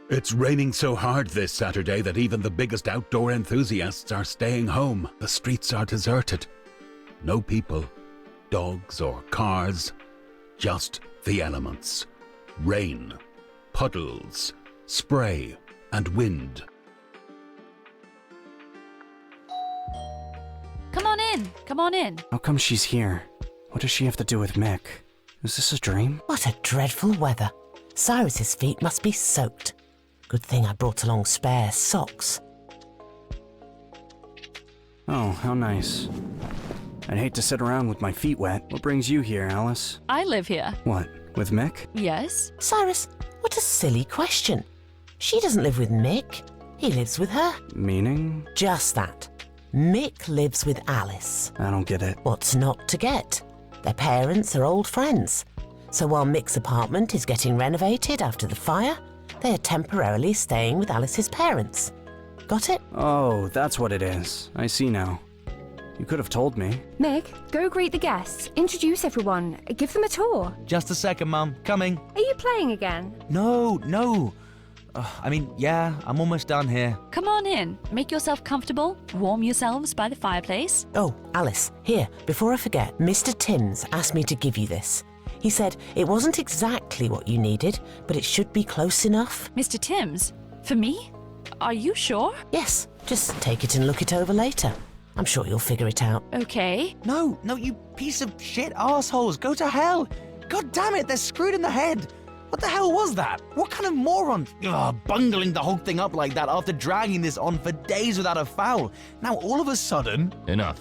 It's raining so hard this Saturday that even the biggest outdoor enthusiasts are staying home. The streets are deserted. No people, dogs or cars, just the elements. Rain, puddles, spray, and wind. Come on in, come on in. How come she's here? What does she have to do with Mick? Is this a dream? What a dreadful weather. Cyrus's feet must be soaked. Good thing I brought along spare socks. Oh, how nice. I'd hate to sit around with my feet wet. What brings you here, Alice? I live here. What, with Mick? Yes? Cyrus, what a silly question. She doesn't live with Mick. He lives with her. Meaning? Just that. Mick lives with Alice. I don't get it. What's not to get? Their parents are old friends. So while Mick's apartment is getting renovated after the fire, they are temporarily staying with Alice's parents. Got it? Oh, that's what it is. I see now. You could have told me. Mick, go greet the guests, introduce everyone, give them a tour. Just a second, Mum. Coming. Are you playing again? No. Yeah, I'm almost done here. Come on in. Make yourself comfortable. Warm yourselves by the fireplace. Oh, Alice, here, before I forget, Mr. Timms asked me to give you this. He said it wasn't exactly what you needed, but it should be close enough. Mr. Timms? For me? Are you sure? Yes, just take it and look it over later. I'm sure you'll figure it out. Okay. No, you piece of shit assholes. Go to hell. God damn it, they're screwed in the head. What the hell was that? What kind of moron? Bungling the whole thing up like that after dragging this on for days without a foul. Now all of a sudden... Enough.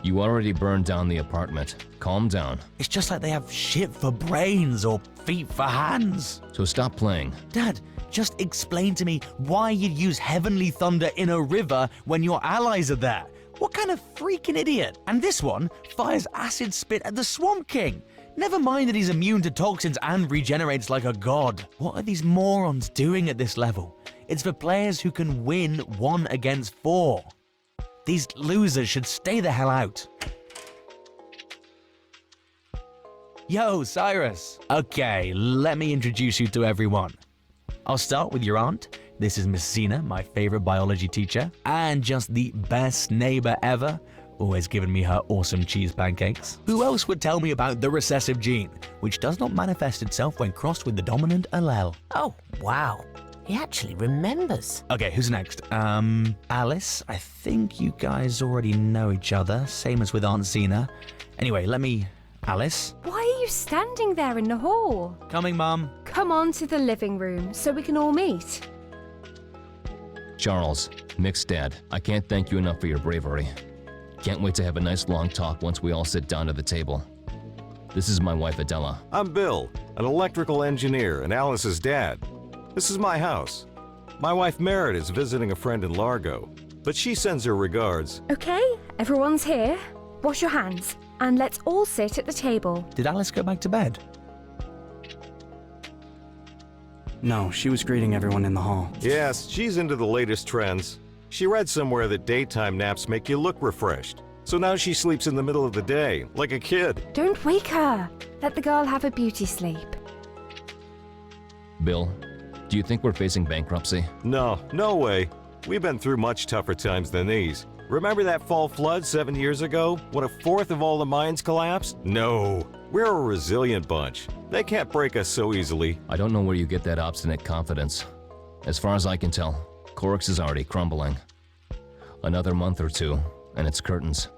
You already burned down the apartment. Calm down. It's just like they have shit for brains or feet for hands. So stop playing. Dad, just explain to me why you'd use heavenly thunder in a river when your allies are there. What kind of freaking idiot? And this one fires acid spit at the Swamp King. Never mind that he's immune to toxins and regenerates like a god. What are these morons doing at this level? It's for players who can win 1 against 4. These losers should stay the hell out. Yo, Cyrus. Okay, let me introduce you to everyone. I'll start with your aunt. This is Miss Cena, my favorite biology teacher, and just the best neighbor ever. Always giving me her awesome cheese pancakes. Who else would tell me about the recessive gene, which does not manifest itself when crossed with the dominant allele? Oh, wow. He actually remembers. Okay, who's next? Alice. I think you guys already know each other, same as with Aunt Zena. Anyway, Alice? Why are you standing there in the hall? Coming, Mum. Come on to the living room so we can all meet. Charles, Mick's dad, I can't thank you enough for your bravery. Can't wait to have a nice long talk once we all sit down at the table. This is my wife, Adela. I'm Bill, an electrical engineer and Alice's dad. This is my house. My wife Merritt is visiting a friend in Largo, but she sends her regards. Okay, everyone's here. Wash your hands and let's all sit at the table. Did Alice go back to bed? No, she was greeting everyone in the hall. Yes, she's into the latest trends. She read somewhere that daytime naps make you look refreshed. So now she sleeps in the middle of the day, like a kid. Don't wake her. Let the girl have a beauty sleep. Bill, do you think we're facing bankruptcy? No way. We've been through much tougher times than these. Remember that fall flood 7 years ago, when 1/4 of all the mines collapsed? No, we're a resilient bunch. They can't break us so easily. I don't know where you get that obstinate confidence. As far as I can tell, Corix is already crumbling. Another month or two, and it's curtains.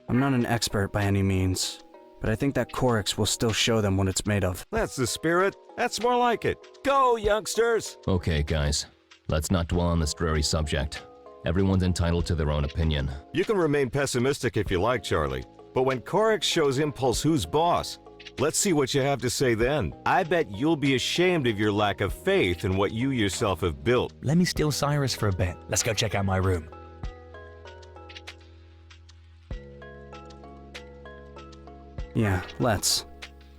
I'm not an expert by any means, but I think that Corix will still show them what it's made of. That's the spirit. That's more like it. Go, youngsters! Okay, guys, let's not dwell on this dreary subject. Everyone's entitled to their own opinion. You can remain pessimistic if you like, Charlie, but when Corix shows Impulse who's boss, let's see what you have to say then. I bet you'll be ashamed of your lack of faith in what you yourself have built. Let me steal Cyrus for a bit. Let's go check out my room. Yeah, let's.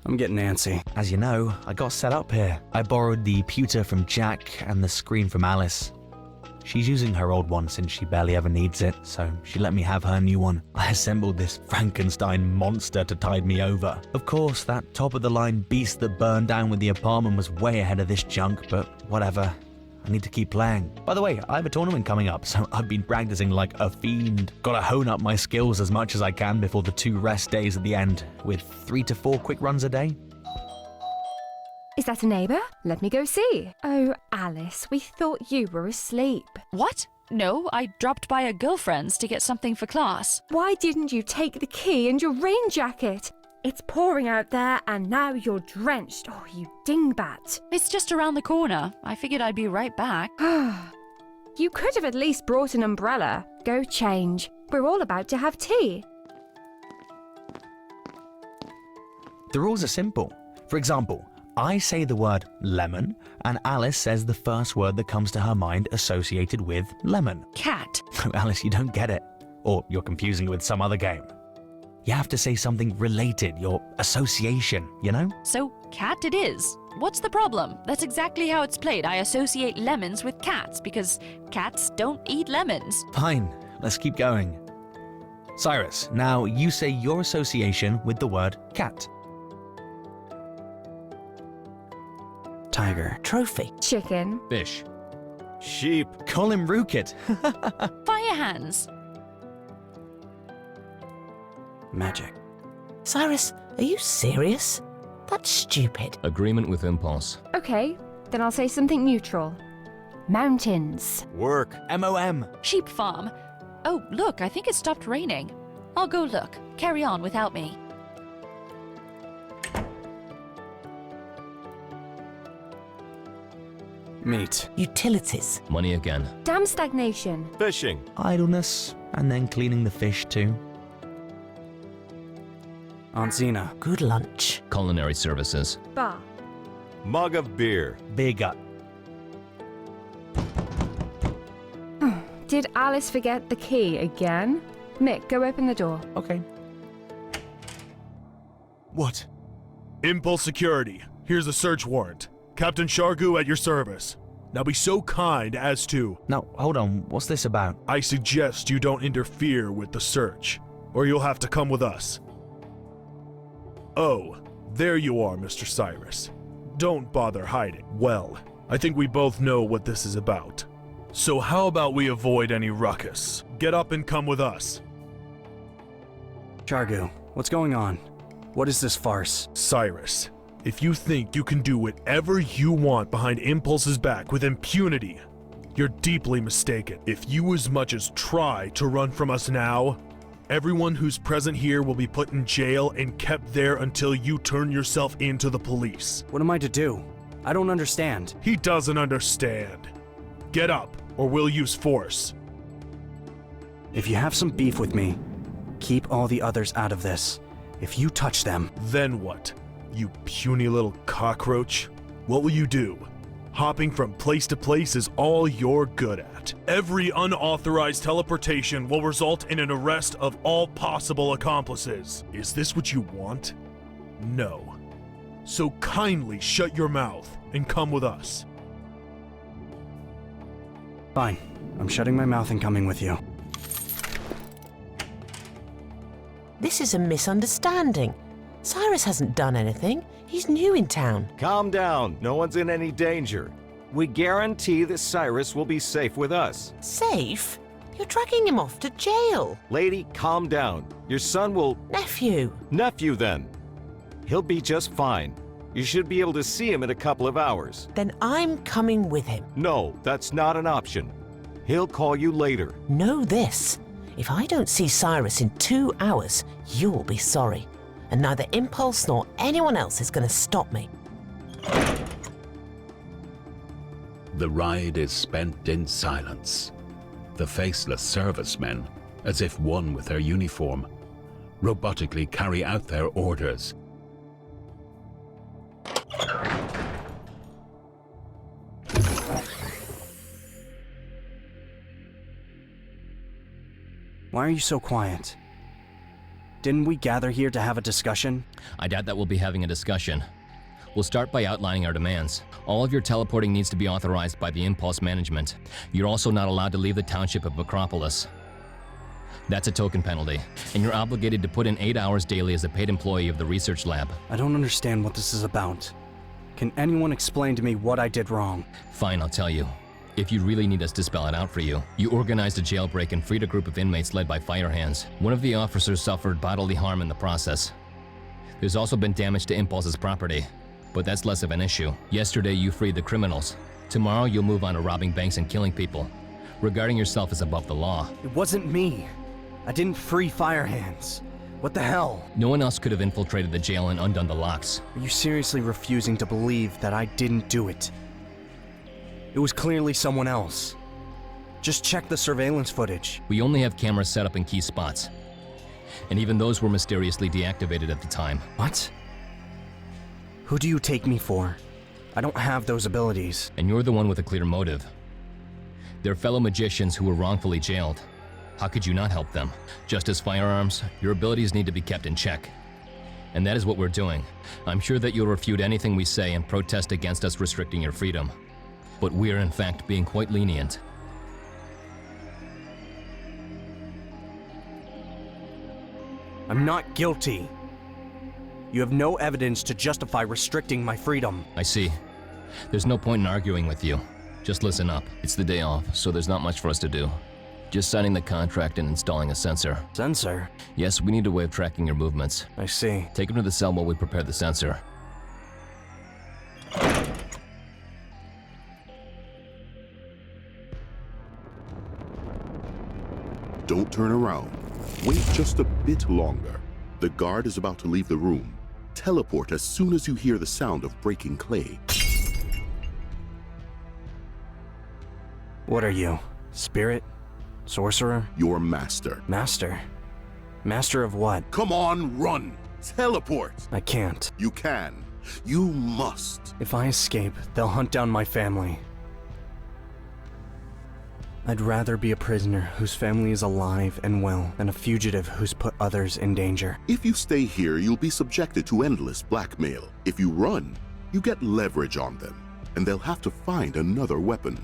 I'm getting antsy. As you know, I got set up here. I borrowed the pewter from Jack and the screen from Alice. She's using her old one since she barely ever needs it, so she let me have her new one. I assembled this Frankenstein monster to tide me over. Of course, that top-of-the-line beast that burned down with the apartment was way ahead of this junk, but whatever. I need to keep playing. By the way, I have a tournament coming up, so I've been practicing like a fiend. Gotta hone up my skills as much as I can before the 2 rest days at the end, with 3 to 4 quick runs a day. Is that a neighbour? Let me go see. Oh, Alice, we thought you were asleep. What? No, I dropped by a girlfriend's to get something for class. Why didn't you take the key and your rain jacket? It's pouring out there and now you're drenched. Oh, you dingbat. It's just around the corner. I figured I'd be right back. You could have at least brought an umbrella. Go change. We're all about to have tea. The rules are simple. For example, I say the word lemon, and Alice says the first word that comes to her mind associated with lemon. Cat. Alice, you don't get it. Or you're confusing it with some other game. You have to say something related, your association, you know? So, cat it is. What's the problem? That's exactly how it's played. I associate lemons with cats because cats don't eat lemons. Fine, let's keep going. Cyrus, now you say your association with the word cat. Tiger. Trophy. Chicken. Fish. Sheep. Call him Rookit. Fire hands. Magic. Cyrus, are you serious? That's stupid. Agreement with impulse. Okay, then I'll say something neutral. Mountains. Work. MOM. Sheep farm. Oh, look, I think it stopped raining. I'll go look. Carry on without me. Meat. Utilities. Money again. Damn stagnation. Fishing. Idleness, and then cleaning the fish too. Aunt Zena. Good lunch. Culinary services. Bar. Mug of beer. Beer gut. Did Alice forget the key again? Mick, go open the door. Okay. What? Impulse Security. Here's a search warrant. Captain Shargu at your service. Now be so kind as to... Now, hold on, what's this about? I suggest you don't interfere with the search, or you'll have to come with us. Oh, there you are, Mr. Cyrus. Don't bother hiding. Well, I think we both know what this is about. So how about we avoid any ruckus? Get up and come with us. Shargu, what's going on? What is this farce? Cyrus, if you think you can do whatever you want behind Impulse's back with impunity, you're deeply mistaken. If you as much as try to run from us now, everyone who's present here will be put in jail and kept there until you turn yourself in to the police. What am I to do? I don't understand. He doesn't understand. Get up, or we'll use force. If you have some beef with me, keep all the others out of this. If you touch them... Then what? You puny little cockroach? What will you do? Hopping from place to place is all you're good at. Every unauthorized teleportation will result in an arrest of all possible accomplices. Is this what you want? No. So kindly shut your mouth and come with us. Fine. I'm shutting my mouth and coming with you. This is a misunderstanding. Cyrus hasn't done anything. He's new in town. Calm down. No one's in any danger. We guarantee that Cyrus will be safe with us. Safe? You're dragging him off to jail. Lady, calm down. Your son will... Nephew. Nephew, then. He'll be just fine. You should be able to see him in a couple of hours. Then I'm coming with him. No, that's not an option. He'll call you later. Know this. If I don't see Cyrus in 2 hours, you'll be sorry. And neither Impulse nor anyone else is going to stop me. The ride is spent in silence. The faceless servicemen, as if one with their uniform, robotically carry out their orders. Why are you so quiet? Didn't we gather here to have a discussion? I doubt that we'll be having a discussion. We'll start by outlining our demands. All of your teleporting needs to be authorized by the Impulse Management. You're also not allowed to leave the township of Acropolis. That's a token penalty, and you're obligated to put in 8 hours daily as a paid employee of the research lab. I don't understand what this is about. Can anyone explain to me what I did wrong? Fine, I'll tell you. If you really need us to spell it out for you, you organized a jailbreak and freed a group of inmates led by firehands. One of the officers suffered bodily harm in the process. There's also been damage to Impulse's property, but that's less of an issue. Yesterday, you freed the criminals. Tomorrow, you'll move on to robbing banks and killing people. Regarding yourself as above the law. It wasn't me. I didn't free firehands. What the hell? No one else could have infiltrated the jail and undone the locks. Are you seriously refusing to believe that I didn't do it? It was clearly someone else. Just check the surveillance footage. We only have cameras set up in key spots. And even those were mysteriously deactivated at the time. What? Who do you take me for? I don't have those abilities. And you're the one with a clear motive. They're fellow magicians who were wrongfully jailed. How could you not help them? Just as firearms, your abilities need to be kept in check. And that is what we're doing. I'm sure that you'll refute anything we say and protest against us restricting your freedom. But we're in fact being quite lenient. I'm not guilty. You have no evidence to justify restricting my freedom. I see. There's no point in arguing with you. Just listen up. It's the day off, so there's not much for us to do. Just signing the contract and installing a sensor. Sensor? Yes, we need a way of tracking your movements. I see. Take him to the cell while we prepare the sensor. Don't turn around. Wait just a bit longer. The guard is about to leave the room. Teleport as soon as you hear the sound of breaking clay. What are you? Spirit? Sorcerer? Your master. Master? Master of what? Come on, run! Teleport! I can't. You can. You must. If I escape, they'll hunt down my family. I'd rather be a prisoner whose family is alive and well than a fugitive who's put others in danger. If you stay here, you'll be subjected to endless blackmail. If you run, you get leverage on them, and they'll have to find another weapon.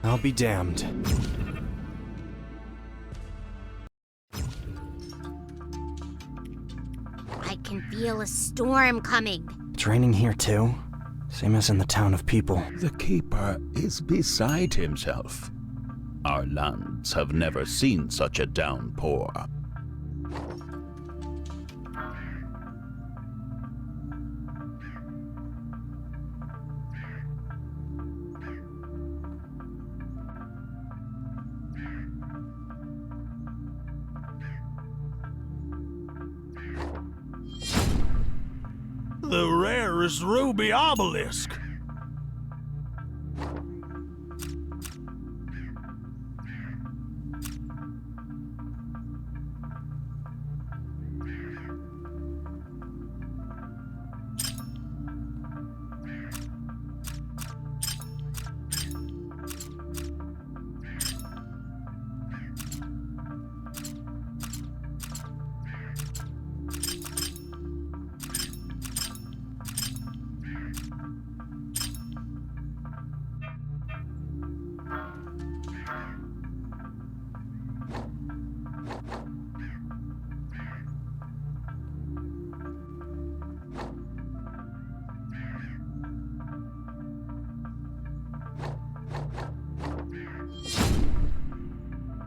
I'll be damned. I can feel a storm coming. It's raining here too. Same as in the town of people. The keeper is beside himself. Our lands have never seen such a downpour. The rarest ruby obelisk.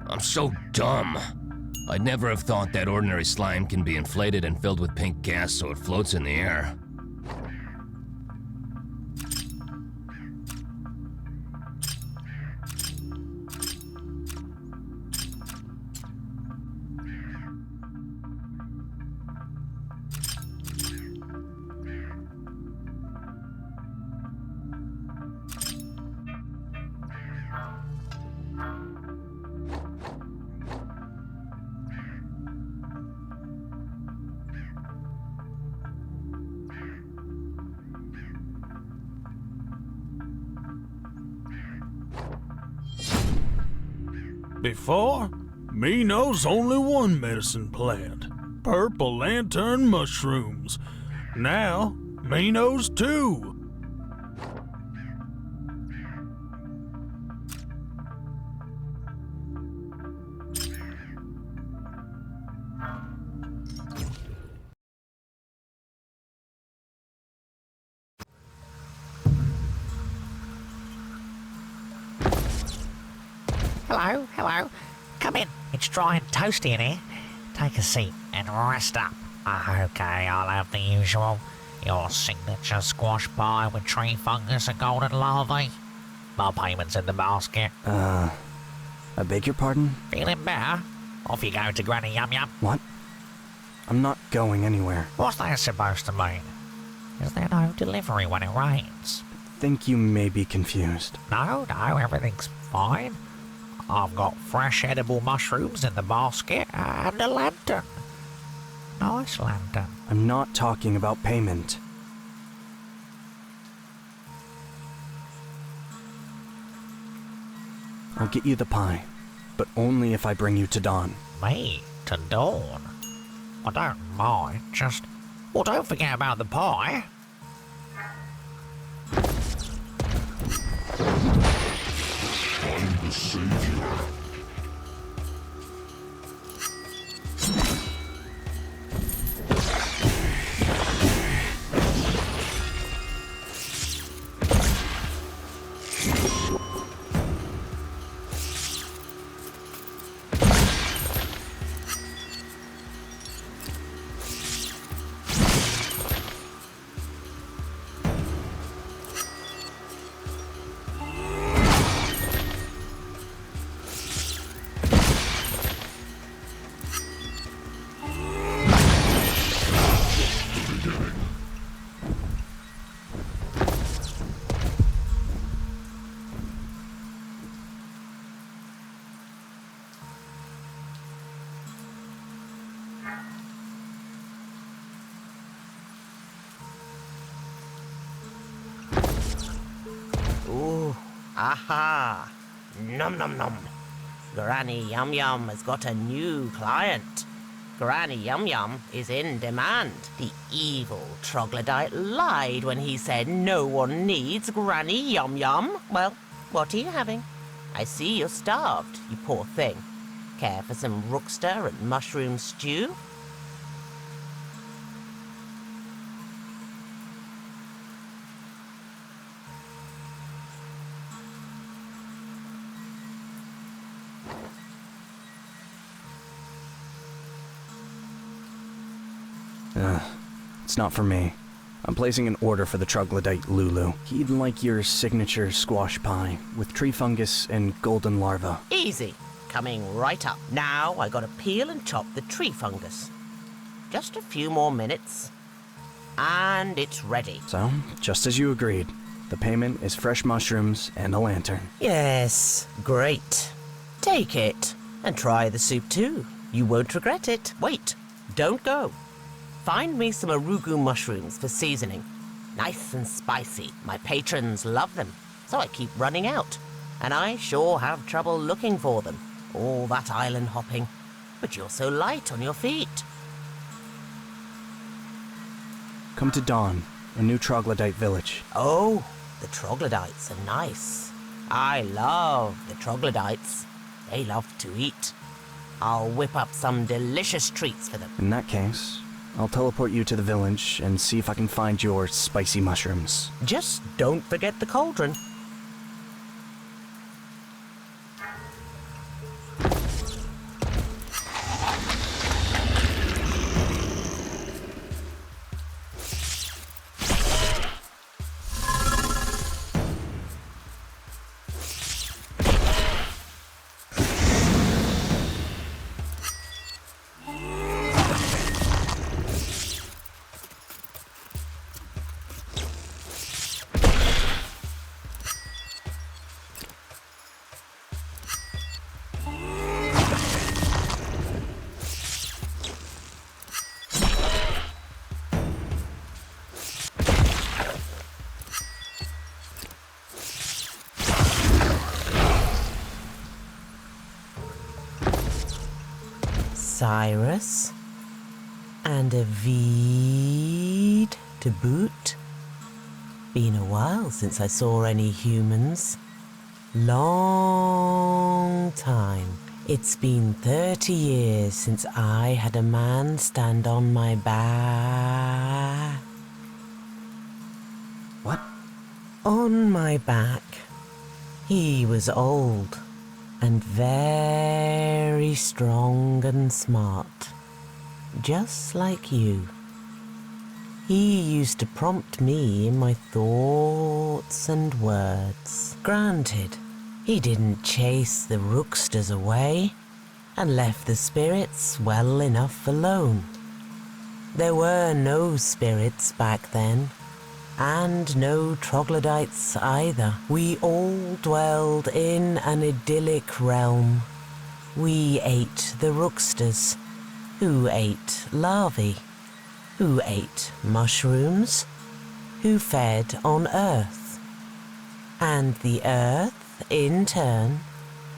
I'm so dumb. I'd never have thought that ordinary slime can be inflated and filled with pink gas so it floats in the air. Before, me knows only one medicine plant. Purple lantern mushrooms. Now, me knows too. Hello, hello. Come in. It's dry and toasty in here. Take a seat and rest up. Okay, I'll have the usual. Your signature squash pie with tree fungus and golden larvae. My payment's in the basket. I beg your pardon? Feeling better? Off you go to Granny Yum Yum. What? I'm not going anywhere. What's that supposed to mean? Is there no delivery when it rains? Think you may be confused. No, everything's fine. I've got fresh edible mushrooms in the basket and a lantern. Nice lantern. I'm not talking about payment. I'll get you the pie, but only if I bring you to Dawn. Me? To Dawn? I don't mind, just... Well, don't forget about the pie. I'm the savior. Ooh, aha! Num num num. Granny Yum Yum has got a new client. Granny Yum Yum is in demand. The evil troglodyte lied when he said no one needs Granny Yum Yum. Well, what are you having? I see you're starved, you poor thing. Care for some rookster and mushroom stew? It's not for me. I'm placing an order for the troglodyte Lulu. He'd like your signature squash pie with tree fungus and golden larva. Easy. Coming right up. Now I gotta peel and chop the tree fungus. Just a few more minutes. And it's ready. So, just as you agreed, the payment is fresh mushrooms and a lantern. Yes, great. Take it and try the soup too. You won't regret it. Wait, don't go. Find me some arugu mushrooms for seasoning. Nice and spicy. My patrons love them, so I keep running out. And I sure have trouble looking for them. All that island hopping. But you're so light on your feet. Come to Dawn, a new troglodyte village. Oh, the troglodytes are nice. I love the troglodytes. They love to eat. I'll whip up some delicious treats for them. In that case, I'll teleport you to the village and see if I can find your spicy mushrooms. Just don't forget the cauldron. Cyrus and Avid. to boot. Been a while since I saw any humans. Long time. It's been 30 years since I had a man stand on my back. What? On my back. He was old and very strong and smart, just like you. He used to prompt me in my thoughts and words. Granted, he didn't chase the rooksters away and left the spirits well enough alone. There were no spirits back then, and no troglodytes either. We all dwelled in an idyllic realm. We ate the rooksters, who ate larvae, who ate mushrooms, who fed on Earth. And the Earth, in turn,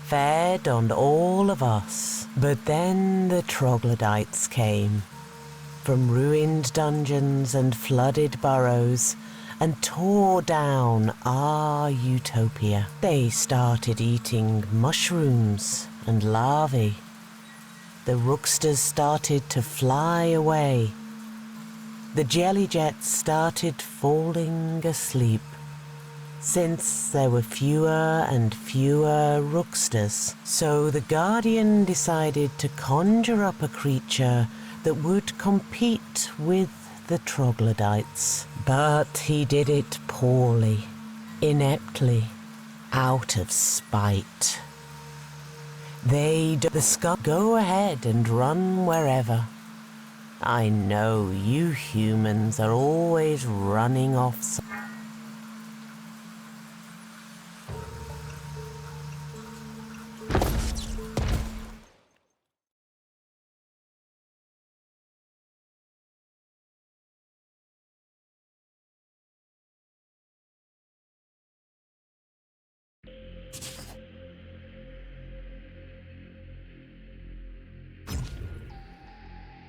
fed on all of us. But then the troglodytes came, from ruined dungeons and flooded burrows, and tore down our utopia. They started eating mushrooms and larvae. The rooksters started to fly away. The jelly jets started falling asleep, since there were fewer and fewer rooksters. So the Guardian decided to conjure up a creature that would compete with the troglodytes. But he did it poorly, ineptly, out of spite. The scum go ahead and run wherever. I know you humans are always running off.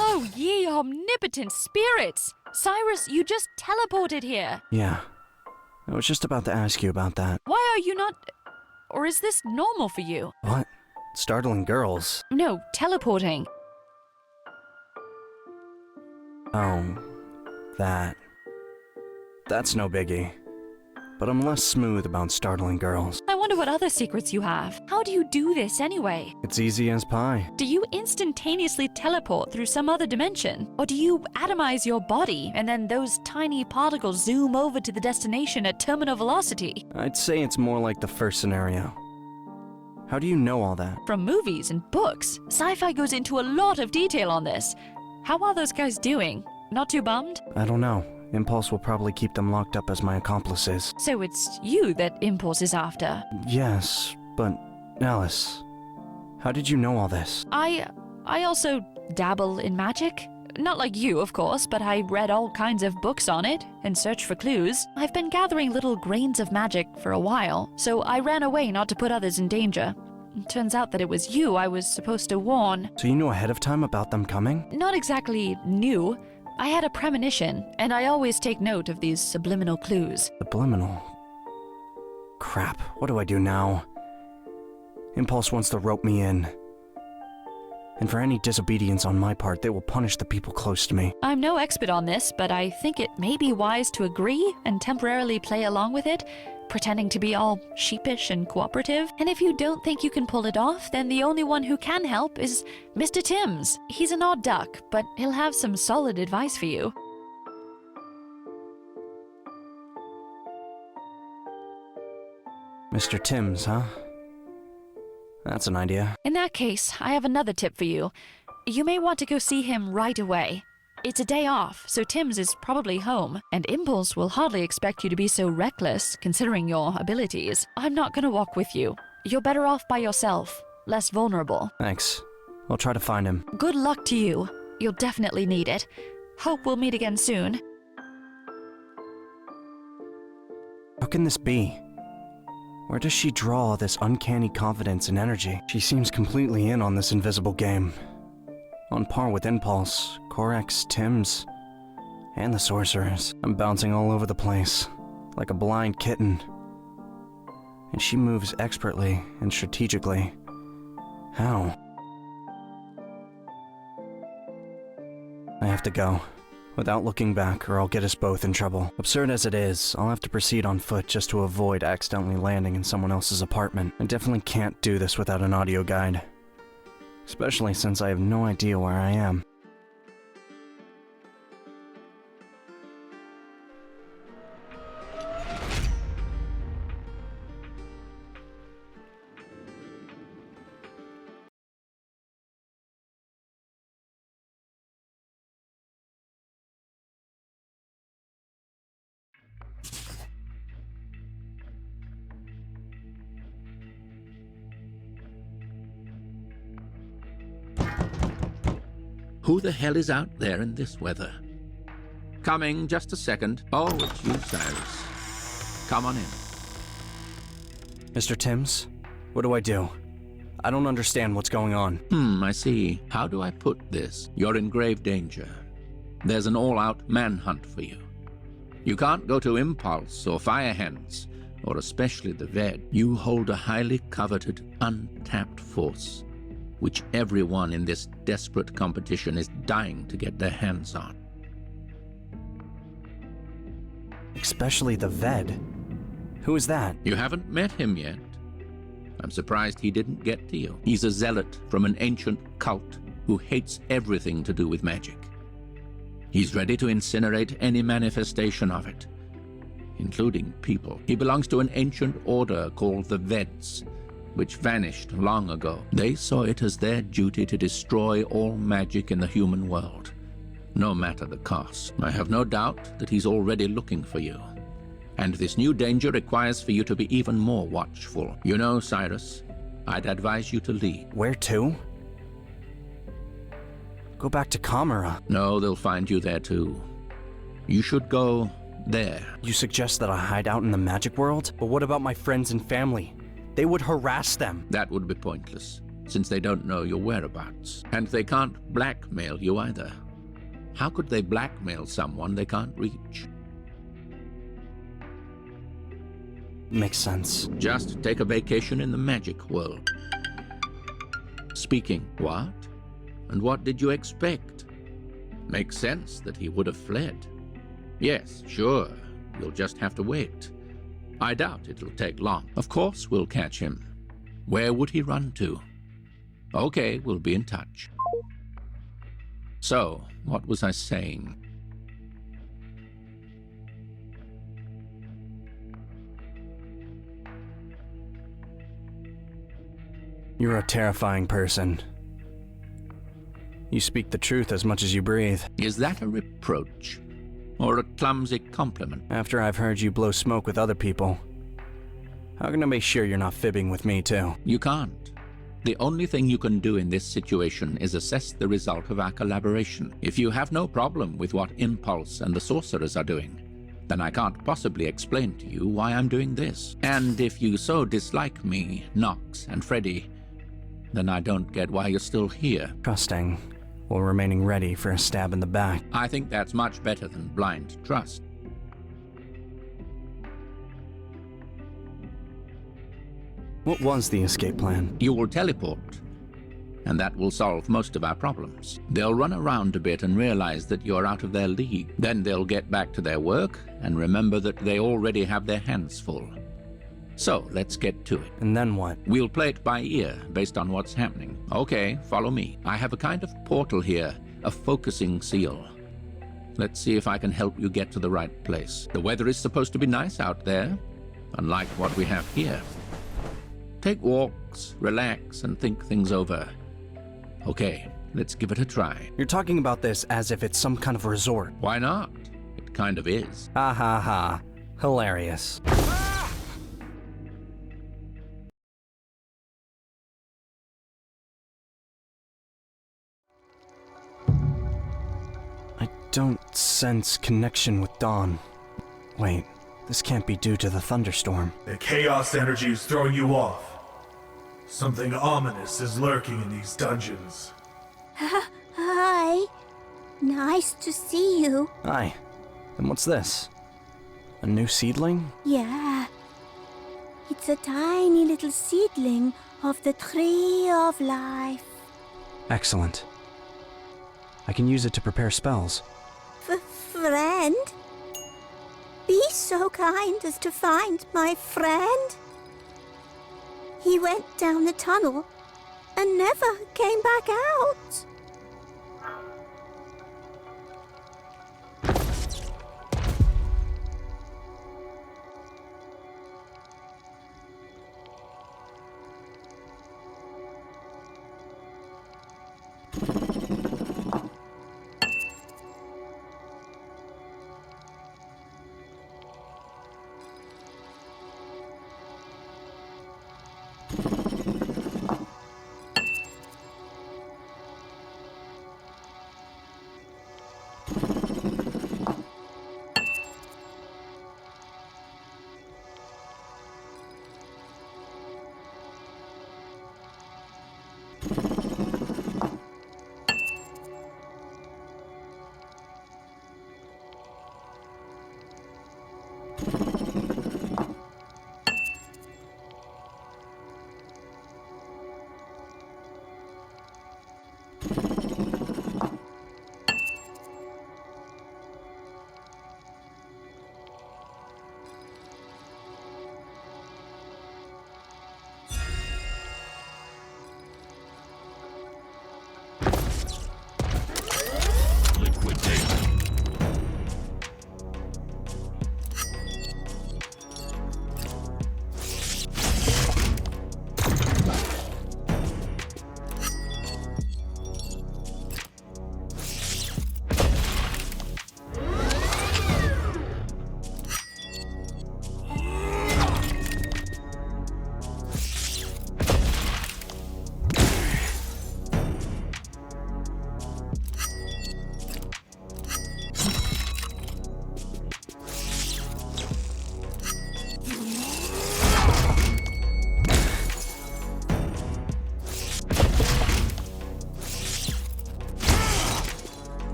Oh, ye omnipotent spirits! Cyrus, you just teleported here. Yeah. I was just about to ask you about that. Why are you not... Or is this normal for you? What? Startling girls? No, teleporting. Oh, that. That's no biggie. But I'm less smooth about startling girls. I wonder what other secrets you have. How do you do this anyway? It's easy as pie. Do you instantaneously teleport through some other dimension? Or do you atomize your body and then those tiny particles zoom over to the destination at terminal velocity? I'd say it's more like the first scenario. How do you know all that? From movies and books. Sci-fi goes into a lot of detail on this. How are those guys doing? Not too bummed? I don't know. Impulse will probably keep them locked up as my accomplices. So it's you that Impulse is after? Yes, but Alice, how did you know all this? I also dabble in magic. Not like you, of course, but I read all kinds of books on it and searched for clues. I've been gathering little grains of magic for a while, so I ran away not to put others in danger. It turns out that it was you I was supposed to warn. So you knew ahead of time about them coming? Not exactly knew. I had a premonition, and I always take note of these subliminal clues. Subliminal? Crap, what do I do now? Impulse wants to rope me in. And for any disobedience on my part, they will punish the people close to me. I'm no expert on this, but I think it may be wise to agree and temporarily play along with it, pretending to be all sheepish and cooperative. And if you don't think you can pull it off, then the only one who can help is Mr. Timms. He's an odd duck, but he'll have some solid advice for you. Mr. Timms, huh? That's an idea. In that case, I have another tip for you. You may want to go see him right away. It's a day off, so Timms is probably home, and Impulse will hardly expect you to be so reckless, considering your abilities. I'm not gonna walk with you. You're better off by yourself, less vulnerable. Thanks. I'll try to find him. Good luck to you. You'll definitely need it. Hope we'll meet again soon. How can this be? Where does she draw this uncanny confidence and energy? She seems completely in on this invisible game. On par with Impulse, Corex, Timms, And the sorceress. I'm bouncing all over the place, like a blind kitten. And she moves expertly and strategically. How? I have to go, without looking back, or I'll get us both in trouble. Absurd as it is, I'll have to proceed on foot just to avoid accidentally landing in someone else's apartment. I definitely can't do this without an audio guide, especially since I have no idea where I am. Who the hell is out there in this weather? Coming, just a second. Oh, it's you, Cyrus. Come on in. Mr. Timms, what do I do? I don't understand what's going on. I see. How do I put this? You're in grave danger. There's an all-out manhunt for you. You can't go to Impulse or Firehands, or especially the VED. You hold a highly coveted, untapped force, which everyone in this desperate competition is dying to get their hands on. Especially the VED. Who is that? You haven't met him yet. I'm surprised he didn't get to you. He's a zealot from an ancient cult who hates everything to do with magic. He's ready to incinerate any manifestation of it, including people. He belongs to an ancient order called the Veds, which vanished long ago. They saw it as their duty to destroy all magic in the human world, no matter the cost. I have no doubt that he's already looking for you, and this new danger requires for you to be even more watchful. You know, Cyrus, I'd advise you to lead. Where to? Go back to Kamara. No, they'll find you there too. You should go there. You suggest that I hide out in the magic world? But what about my friends and family? They would harass them. That would be pointless, since they don't know your whereabouts. And they can't blackmail you either. How could they blackmail someone they can't reach? Makes sense. Just take a vacation in the magic world. Speaking, what? And what did you expect? Makes sense that he would have fled. Yes, sure, you'll just have to wait. I doubt it'll take long. Of course we'll catch him. Where would he run to? Okay, we'll be in touch. So, what was I saying? You're a terrifying person. You speak the truth as much as you breathe. Is that a reproach? Or a clumsy compliment? After I've heard you blow smoke with other people, how can I be sure you're not fibbing with me too? You can't. The only thing you can do in this situation is assess the result of our collaboration. If you have no problem with what Impulse and the sorcerers are doing, then I can't possibly explain to you why I'm doing this. And if you so dislike me, Nox and Freddy, then I don't get why you're still here. Trusting, while remaining ready for a stab in the back. I think that's much better than blind trust. What was the escape plan? You will teleport, and that will solve most of our problems. They'll run around a bit and realize that you're out of their league. Then they'll get back to their work and remember that they already have their hands full. So, let's get to it. And then what? We'll play it by ear, based on what's happening. Okay, follow me. I have a kind of portal here, a focusing seal. Let's see if I can help you get to the right place. The weather is supposed to be nice out there, unlike what we have here. Take walks, relax, and think things over. Okay, let's give it a try. You're talking about this as if it's some kind of resort. Why not? It kind of is. Ha ha ha. Hilarious. I don't sense connection with Dawn. Wait, this can't be due to the thunderstorm. The chaos energy is throwing you off. Something ominous is lurking in these dungeons. Hi. Nice to see you. Hi. And what's this? A new seedling? Yeah. It's a tiny little seedling of the tree of life. Excellent. I can use it to prepare spells. Friend? Be so kind as to find my friend. He went down the tunnel and never came back out.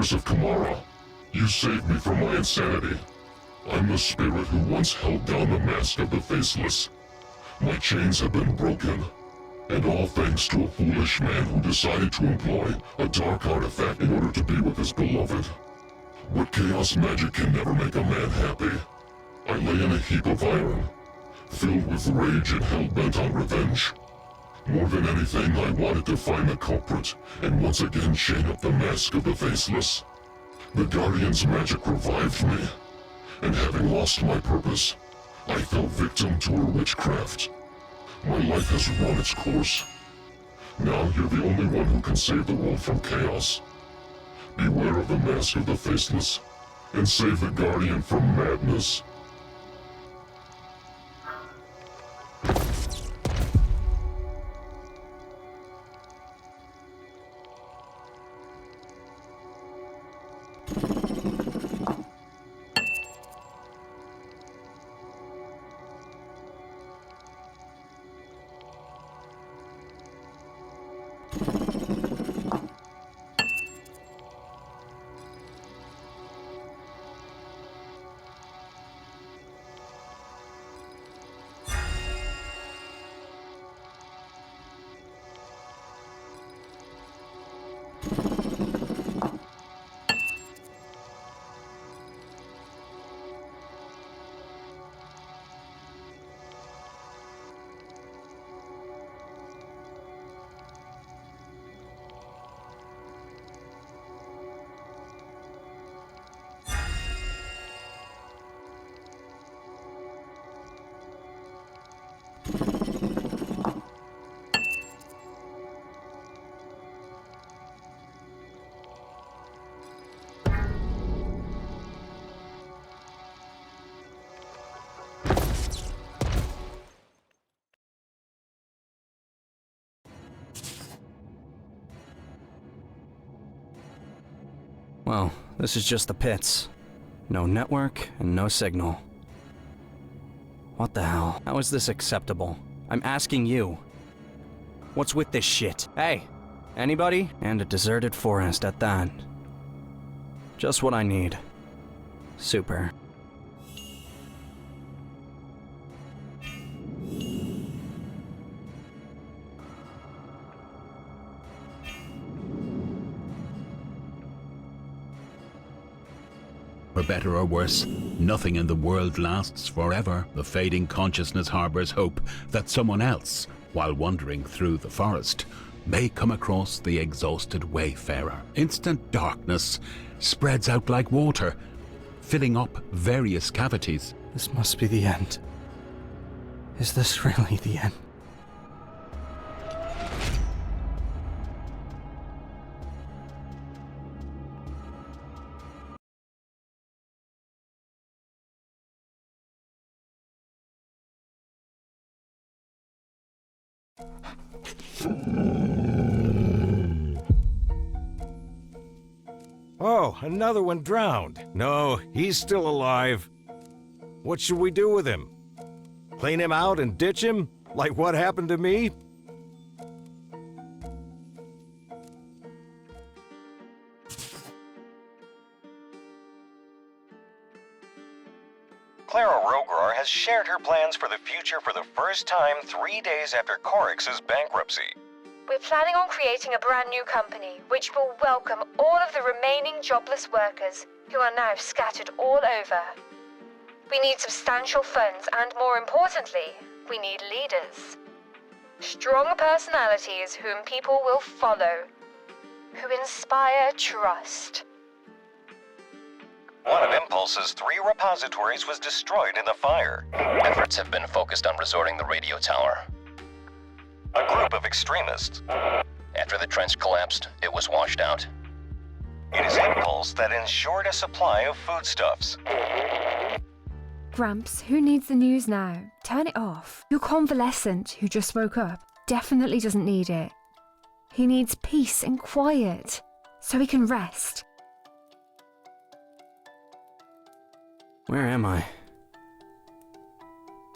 Curse of Kamara. You saved me from my insanity. I'm the spirit who once held down the mask of the Faceless. My chains have been broken, and all thanks to a foolish man who decided to employ a dark artifact in order to be with his beloved. But chaos magic can never make a man happy. I lay in a heap of iron, filled with rage and hell-bent on revenge. More than anything, I wanted to find the culprit and once again chain up the mask of the Faceless. The Guardian's magic revived me, and having lost my purpose, I fell victim to her witchcraft. My life has run its course. Now you're the only one who can save the world from chaos. Beware of the mask of the Faceless, and save the Guardian from madness. Well, this is just the pits. No network and no signal. What the hell? How is this acceptable? I'm asking you. What's with this shit? Hey, anybody? And a deserted forest at that. Just what I need. Super. For better or worse, nothing in the world lasts forever. The fading consciousness harbors hope that someone else, while wandering through the forest, may come across the exhausted wayfarer. Instant darkness spreads out like water, filling up various cavities. This must be the end. Is this really the end? Oh, another one drowned. No, he's still alive. What should we do with him? Clean him out and ditch him? Like what happened to me? Clara Rograr has shared her plans for the future for the first time 3 days after Corix's bankruptcy. We're planning on creating a brand new company, which will welcome all of the remaining jobless workers who are now scattered all over. We need substantial funds and, more importantly, we need leaders. Strong personalities whom people will follow, who inspire trust. One of Impulse's 3 repositories was destroyed in the fire. Efforts have been focused on resorting the radio tower. A group of extremists. After the trench collapsed, it was washed out. It is Impulse that ensured a supply of foodstuffs. Gramps, who needs the news now? Turn it off. Your convalescent, who just woke up, definitely doesn't need it. He needs peace and quiet, so he can rest. Where am I?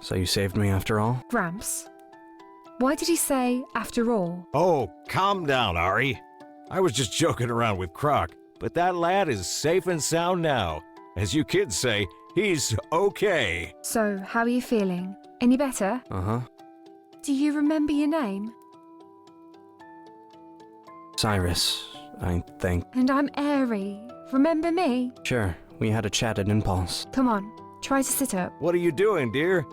So you saved me after all? Gramps, why did he say, after all? Oh, calm down, Ari. I was just joking around with Croc. but that lad is safe and sound now. As you kids say, he's okay. So, how are you feeling? Any better? Uh-huh. Do you remember your name? Cyrus, I think. And I'm Airy. Remember me? Sure, we had a chat at Impulse. Come on, try to sit up. What are you doing, dear?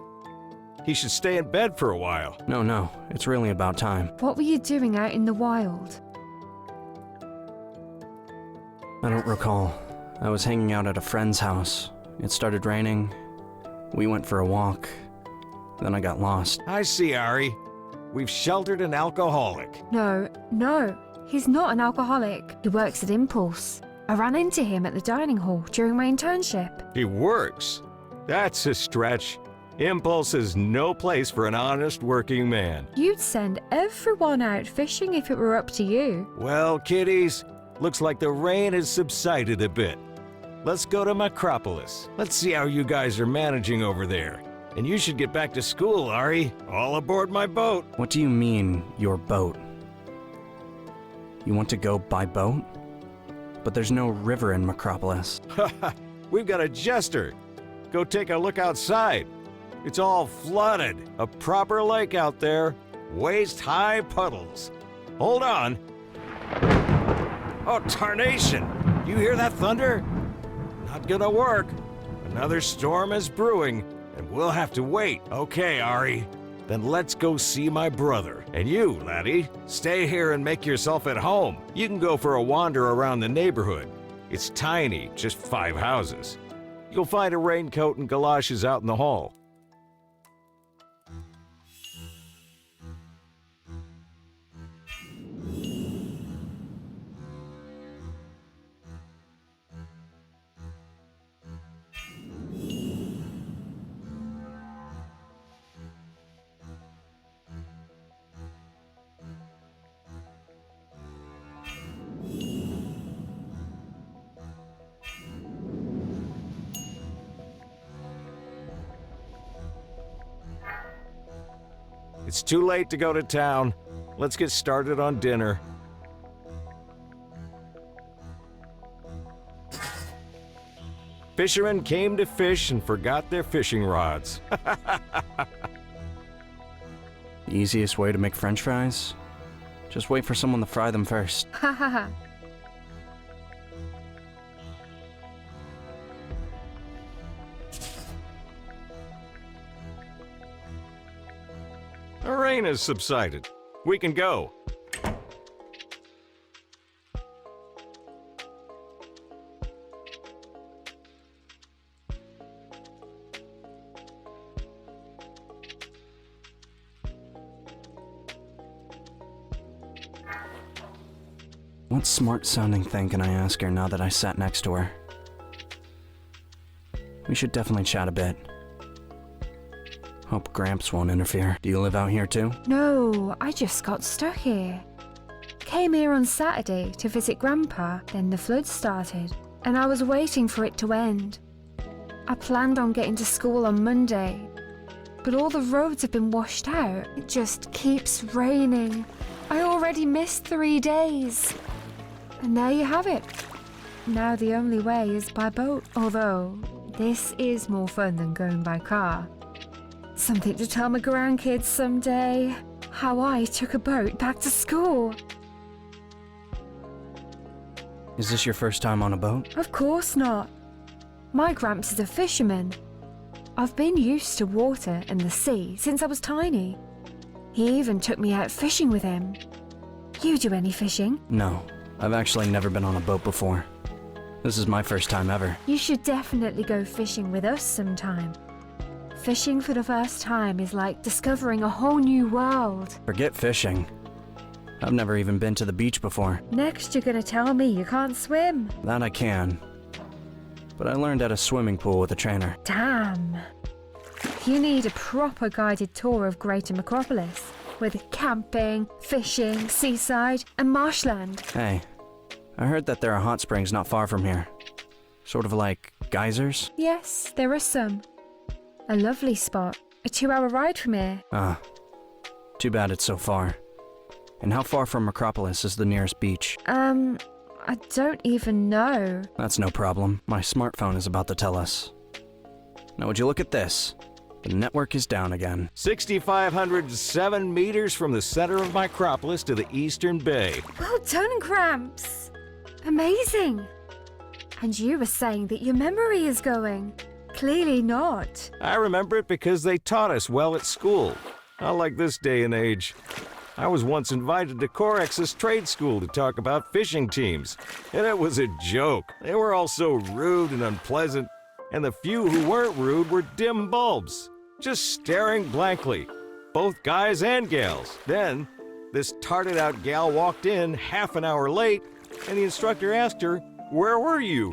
He should stay in bed for a while. No, it's really about time. What were you doing out in the wild? I don't recall. I was hanging out at a friend's house. It started raining. We went for a walk. Then I got lost. I see, Ari. We've sheltered an alcoholic. No, he's not an alcoholic. He works at Impulse. I ran into him at the dining hall during my internship. He works? That's a stretch. Impulse is no place for an honest working man. You'd send everyone out fishing if it were up to you. Well, kiddies, looks like the rain has subsided a bit. Let's go to Macropolis. Let's see how you guys are managing over there. And you should get back to school, Ari. All aboard my boat. What do you mean, your boat? You want to go by boat? But there's no river in Macropolis. We've got a jester. Go take a look outside. It's all flooded. A proper lake out there. Waist-high puddles. Hold on. Oh, tarnation! You hear that thunder? Not gonna work. Another storm is brewing, and we'll have to wait. Okay, Ari. Then let's go see my brother. And you, laddie, stay here and make yourself at home. You can go for a wander around the neighborhood. It's tiny, just 5 houses. You'll find a raincoat and galoshes out in the hall. It's too late to go to town. Let's get started on dinner. Fishermen came to fish and forgot their fishing rods. The easiest way to make French fries? Just wait for someone to fry them first. Ha ha ha. The rain has subsided. We can go. What smart-sounding thing can I ask her now that I sat next to her? We should definitely chat a bit. Hope Gramps won't interfere. Do you live out here too? No, I just got stuck here. Came here on Saturday to visit Grandpa, then the flood started, and I was waiting for it to end. I planned on getting to school on Monday, but all the roads have been washed out. It just keeps raining. I already missed 3 days. And there you have it. Now the only way is by boat, although this is more fun than going by car. Something to tell my grandkids someday. How I took a boat back to school. Is this your first time on a boat? Of course not. My Gramps is a fisherman. I've been used to water and the sea since I was tiny. He even took me out fishing with him. You do any fishing? No, I've actually never been on a boat before. This is my first time ever. You should definitely go fishing with us sometime. Fishing for the first time is like discovering a whole new world. Forget fishing. I've never even been to the beach before. Next you're gonna tell me you can't swim. That I can. But I learned at a swimming pool with a trainer. Damn. You need a proper guided tour of Greater Macropolis, with camping, fishing, seaside, and marshland. Hey, I heard that there are hot springs not far from here. Sort of like geysers? Yes, there are some. A lovely spot. A 2-hour ride from here. Ah, too bad it's so far. And how far from Macropolis is the nearest beach? I don't even know. That's no problem. My smartphone is about to tell us. Now would you look at this? The network is down again. 6,507 meters from the center of Micropolis to the eastern bay. Well done, Gramps. Amazing. And you were saying that your memory is going. Clearly not. I remember it because they taught us well at school. Not like this day and age. I was once invited to Corex's trade school to talk about fishing teams, and it was a joke. They were all so rude and unpleasant, and the few who weren't rude were dim bulbs, just staring blankly, both guys and gals. Then, this tarted-out gal walked in half an hour late, and the instructor asked her, "Where were you?"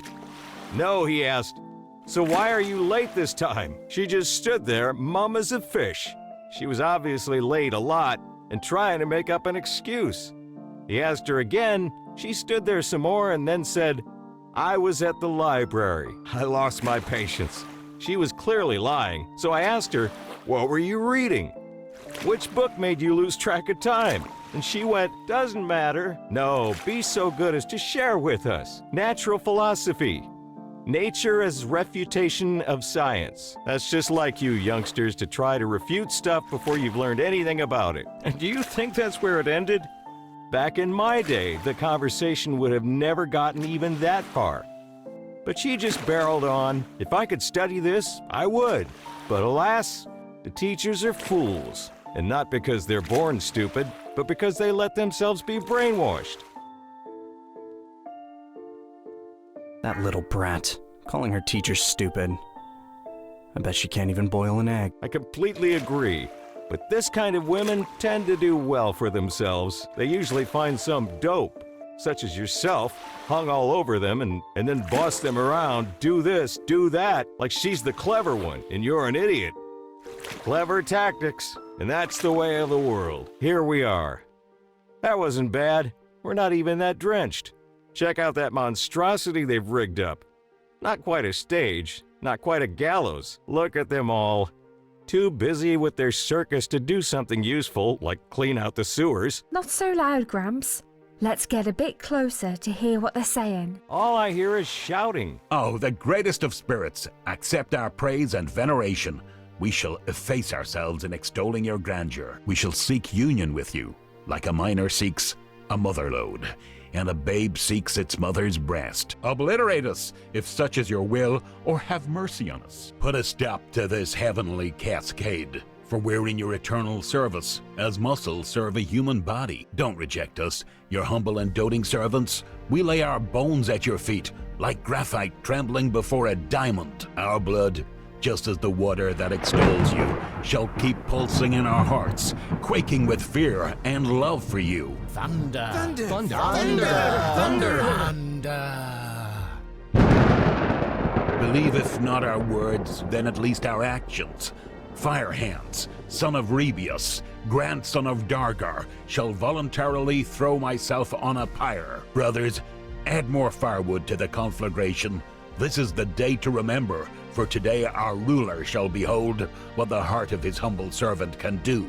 "No," he asked. "So why are you late this time?" She just stood there, mum as a fish. She was obviously late a lot and trying to make up an excuse. He asked her again. She stood there some more and then said, "I was at the library." I lost my patience. She was clearly lying, so I asked her, "What were you reading? Which book made you lose track of time?" And she went, "Doesn't matter. No, be so good as to share with us. Natural philosophy. Nature as refutation of science." That's just like you youngsters to try to refute stuff before you've learned anything about it. And do you think that's where it ended? Back in my day, the conversation would have never gotten even that far. But she just barreled on. If I could study this, I would. But alas, the teachers are fools. And not because they're born stupid, but because they let themselves be brainwashed. That little brat, calling her teacher stupid. I bet she can't even boil an egg. I completely agree. But this kind of women tend to do well for themselves. They usually find some dope, such as yourself, hung all over them and then boss them around, do this, do that, like she's the clever one and you're an idiot. Clever tactics, and that's the way of the world. Here we are. That wasn't bad. We're not even that drenched. Check out that monstrosity they've rigged up. Not quite a stage, not quite a gallows. Look at them all. Too busy with their circus to do something useful, like clean out the sewers. Not so loud, Gramps. Let's get a bit closer to hear what they're saying. All I hear is shouting. "Oh, the greatest of spirits, accept our praise and veneration. We shall efface ourselves in extolling your grandeur. We shall seek union with you, like a miner seeks a mother-lode, and a babe seeks its mother's breast. Obliterate us, if such is your will, or have mercy on us. Put a stop to this heavenly cascade, for we're in your eternal service, as muscles serve a human body. Don't reject us, your humble and doting servants. We lay our bones at your feet, like graphite trembling before a diamond. Our blood, just as the water that extols you, shall keep pulsing in our hearts, quaking with fear and love for you. Thunder! Thunder! Thunder! Thunder! Thunder! Thunder! Believe if not our words, then at least our actions. Fire hands, son of Rebius, grandson of Dargar, shall voluntarily throw myself on a pyre. Brothers, add more firewood to the conflagration. This is the day to remember, for today our ruler shall behold what the heart of his humble servant can do.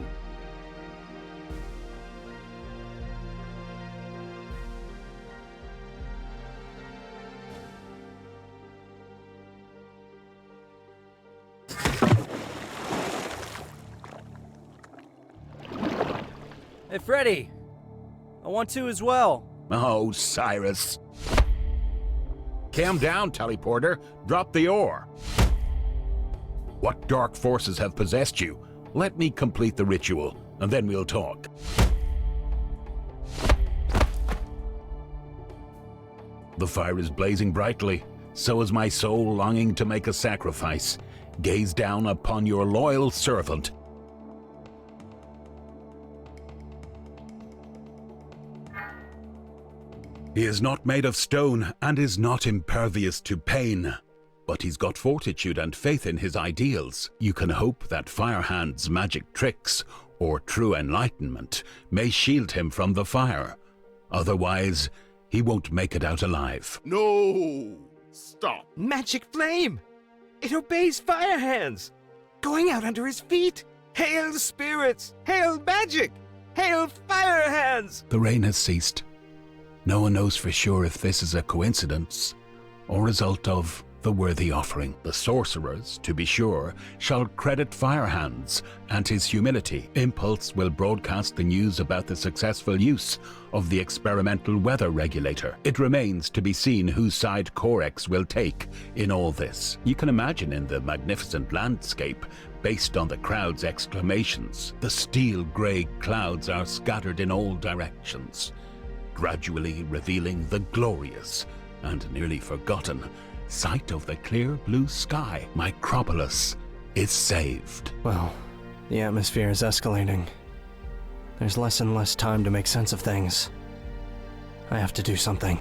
Hey, Freddy! I want to as well. Oh, Cyrus. Calm down, teleporter. Drop the ore. What dark forces have possessed you? Let me complete the ritual, and then we'll talk. The fire is blazing brightly. So is my soul longing to make a sacrifice. Gaze down upon your loyal servant. He is not made of stone and is not impervious to pain, but he's got fortitude and faith in his ideals. You can hope that Firehand's magic tricks or true enlightenment may shield him from the fire. Otherwise, he won't make it out alive. No! Stop! Magic flame! It obeys Firehands! Going out under his feet! Hail spirits! Hail magic! Hail Firehands! The rain has ceased. No one knows for sure if this is a coincidence or result of the worthy offering. The sorcerers, to be sure, shall credit Firehands and his humility. Impulse will broadcast the news about the successful use of the experimental weather regulator. It remains to be seen whose side Corex will take in all this. You can imagine in the magnificent landscape, based on the crowd's exclamations, the steel-grey clouds are scattered in all directions, gradually revealing the glorious and nearly forgotten sight of the clear blue sky. Micropolis is saved. Well, the atmosphere is escalating. There's less and less time to make sense of things. I have to do something.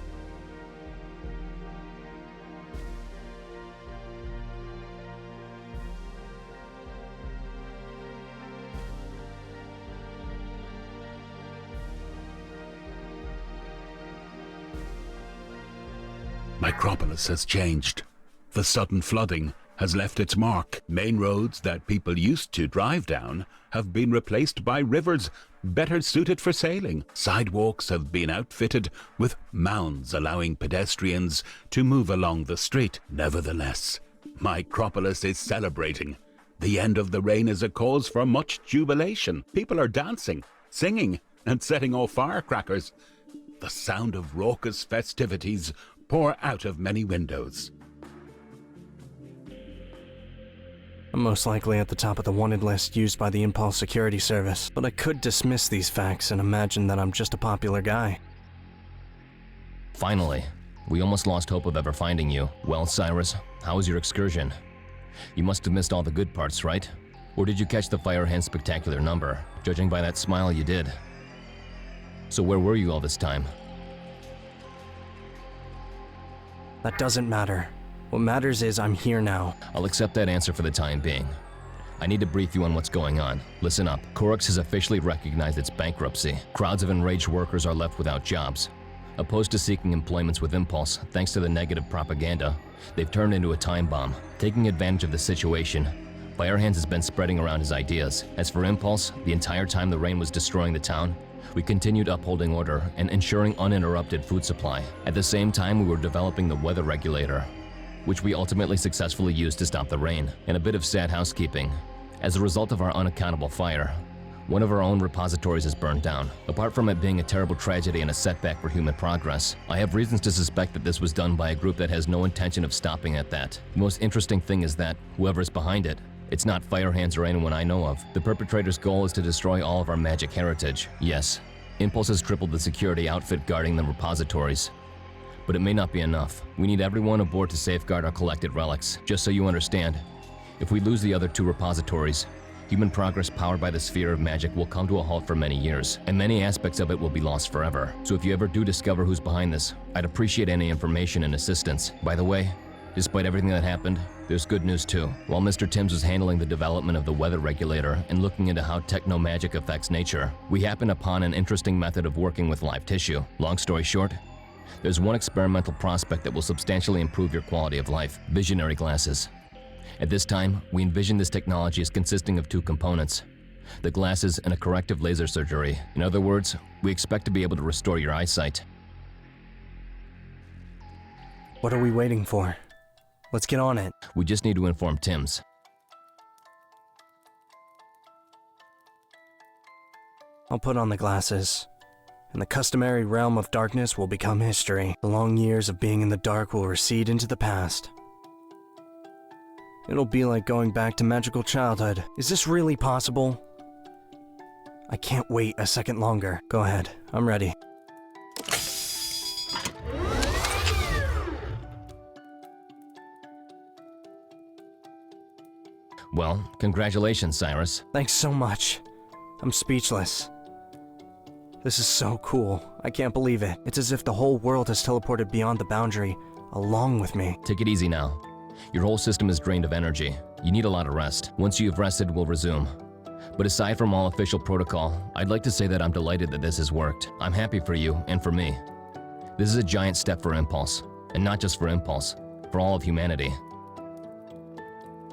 Micropolis has changed. The sudden flooding has left its mark. Main roads that people used to drive down have been replaced by rivers better suited for sailing. Sidewalks have been outfitted with mounds allowing pedestrians to move along the street. Nevertheless, Micropolis is celebrating. The end of the rain is a cause for much jubilation. People are dancing, singing, and setting off firecrackers. The sound of raucous festivities pour out of many windows. I'm most likely at the top of the wanted list used by the Impulse Security Service, but I could dismiss these facts and imagine that I'm just a popular guy. Finally, we almost lost hope of ever finding you. Well, Cyrus, how was your excursion? You must have missed all the good parts, right? Or did you catch the Firehand's spectacular number? Judging by that smile, you did. So where were you all this time? That doesn't matter. What matters is I'm here now. I'll accept that answer for the time being. I need to brief you on what's going on. Listen up. Corex has officially recognized its bankruptcy. Crowds of enraged workers are left without jobs. Opposed to seeking employments with Impulse, thanks to the negative propaganda, they've turned into a time bomb. Taking advantage of the situation, Firehands has been spreading around his ideas. As for Impulse, the entire time the rain was destroying the town, we continued upholding order and ensuring uninterrupted food supply. At the same time, we were developing the weather regulator, which we ultimately successfully used to stop the rain. And a bit of sad housekeeping. As a result of our unaccountable fire, one of our own repositories has burned down. Apart from it being a terrible tragedy and a setback for human progress, I have reasons to suspect that this was done by a group that has no intention of stopping at that. The most interesting thing is that whoever is behind it, it's not Firehands or anyone I know of. The perpetrator's goal is to destroy all of our magic heritage. Yes, Impulse has tripled the security outfit guarding the repositories. But it may not be enough. We need everyone aboard to safeguard our collected relics. Just so you understand, if we lose the other 2 repositories, human progress powered by the sphere of magic will come to a halt for many years, and many aspects of it will be lost forever. So if you ever do discover who's behind this, I'd appreciate any information and assistance. By the way, despite everything that happened, there's good news too. While Mr. Timms was handling the development of the weather regulator and looking into how techno-magic affects nature, we happened upon an interesting method of working with live tissue. Long story short, there's one experimental prospect that will substantially improve your quality of life: visionary glasses. At this time, we envision this technology as consisting of 2 components: the glasses and a corrective laser surgery. In other words, we expect to be able to restore your eyesight. What are we waiting for? Let's get on it. We just need to inform Timms. I'll put on the glasses, and the customary realm of darkness will become history. The long years of being in the dark will recede into the past. It'll be like going back to magical childhood. Is this really possible? I can't wait a second longer. Go ahead, I'm ready. Well, congratulations, Cyrus. Thanks so much. I'm speechless. This is so cool. I can't believe it. It's as if the whole world has teleported beyond the boundary, along with me. Take it easy now. Your whole system is drained of energy. You need a lot of rest. Once you've rested, we'll resume. But aside from all official protocol, I'd like to say that I'm delighted that this has worked. I'm happy for you and for me. This is a giant step for Impulse. And not just for Impulse, for all of humanity.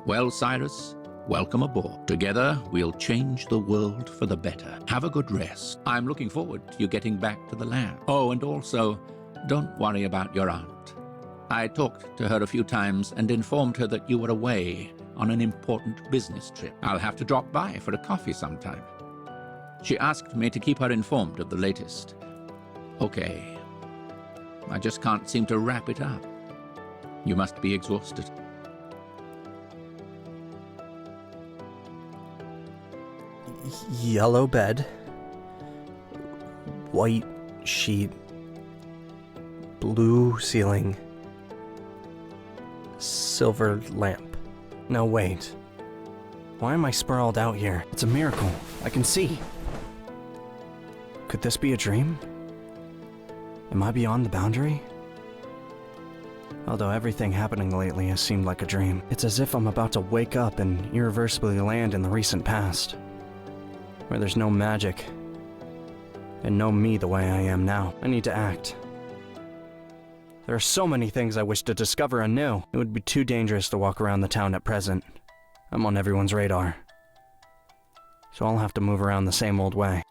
Well, Cyrus, Welcome aboard. Together, we'll change the world for the better. Have a good rest. I'm looking forward to you getting back to the lab. Oh, and also, don't worry about your aunt. I talked to her a few times and informed her that you were away on an important business trip. I'll have to drop by for a coffee sometime. She asked me to keep her informed of the latest. Okay. I just can't seem to wrap it up. You must be exhausted. Yellow bed. White sheet. Blue ceiling. Silver lamp. No, wait. Why am I sprawled out here? It's a miracle. I can see. Could this be a dream? Am I beyond the boundary? Although everything happening lately has seemed like a dream, it's as if I'm about to wake up and irreversibly land in the recent past, where there's no magic, and no me the way I am now. I need to act. There are so many things I wish to discover anew. It would be too dangerous to walk around the town at present. I'm on everyone's radar, so I'll have to move around the same old way.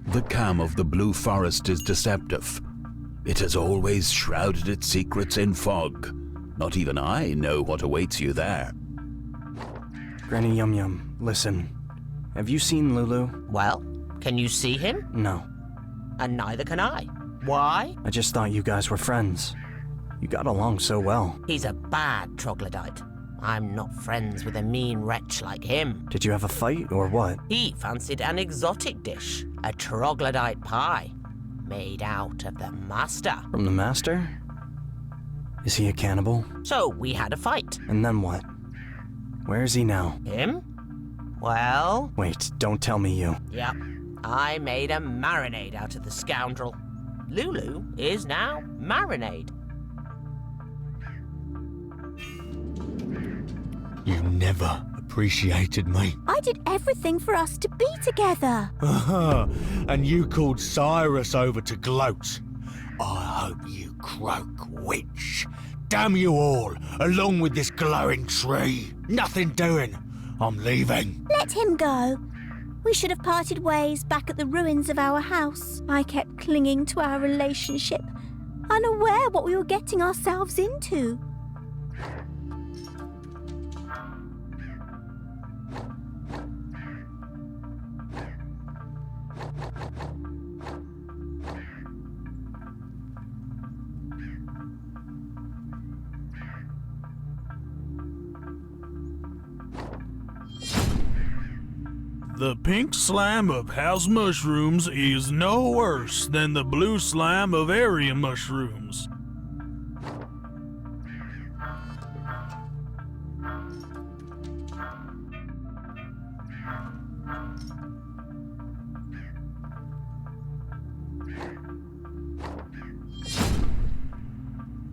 The calm of the Blue Forest is deceptive. It has always shrouded its secrets in fog. Not even I know what awaits you there. Granny Yum Yum, listen. Have you seen Lulu? Well, can you see him? No. And neither can I. Why? I just thought you guys were friends. You got along so well. He's a bad troglodyte. I'm not friends with a mean wretch like him. Did you have a fight, or what? He fancied an exotic dish, a troglodyte pie, made out of the master. From the master? Is he a cannibal? So we had a fight. And then what? Where is he now? Him? Well... Wait, don't tell me you. Yep. I made a marinade out of the scoundrel. Lulu is now marinade. You never appreciated me. I did everything for us to be together. And you called Cyrus over to gloat. I hope you croak, witch. Damn you all, along with this glowing tree. Nothing doing. I'm leaving. Let him go. We should have parted ways back at the ruins of our house. I kept clinging to our relationship, unaware what we were getting ourselves into. The pink slime of house mushrooms is no worse than the blue slime of area mushrooms.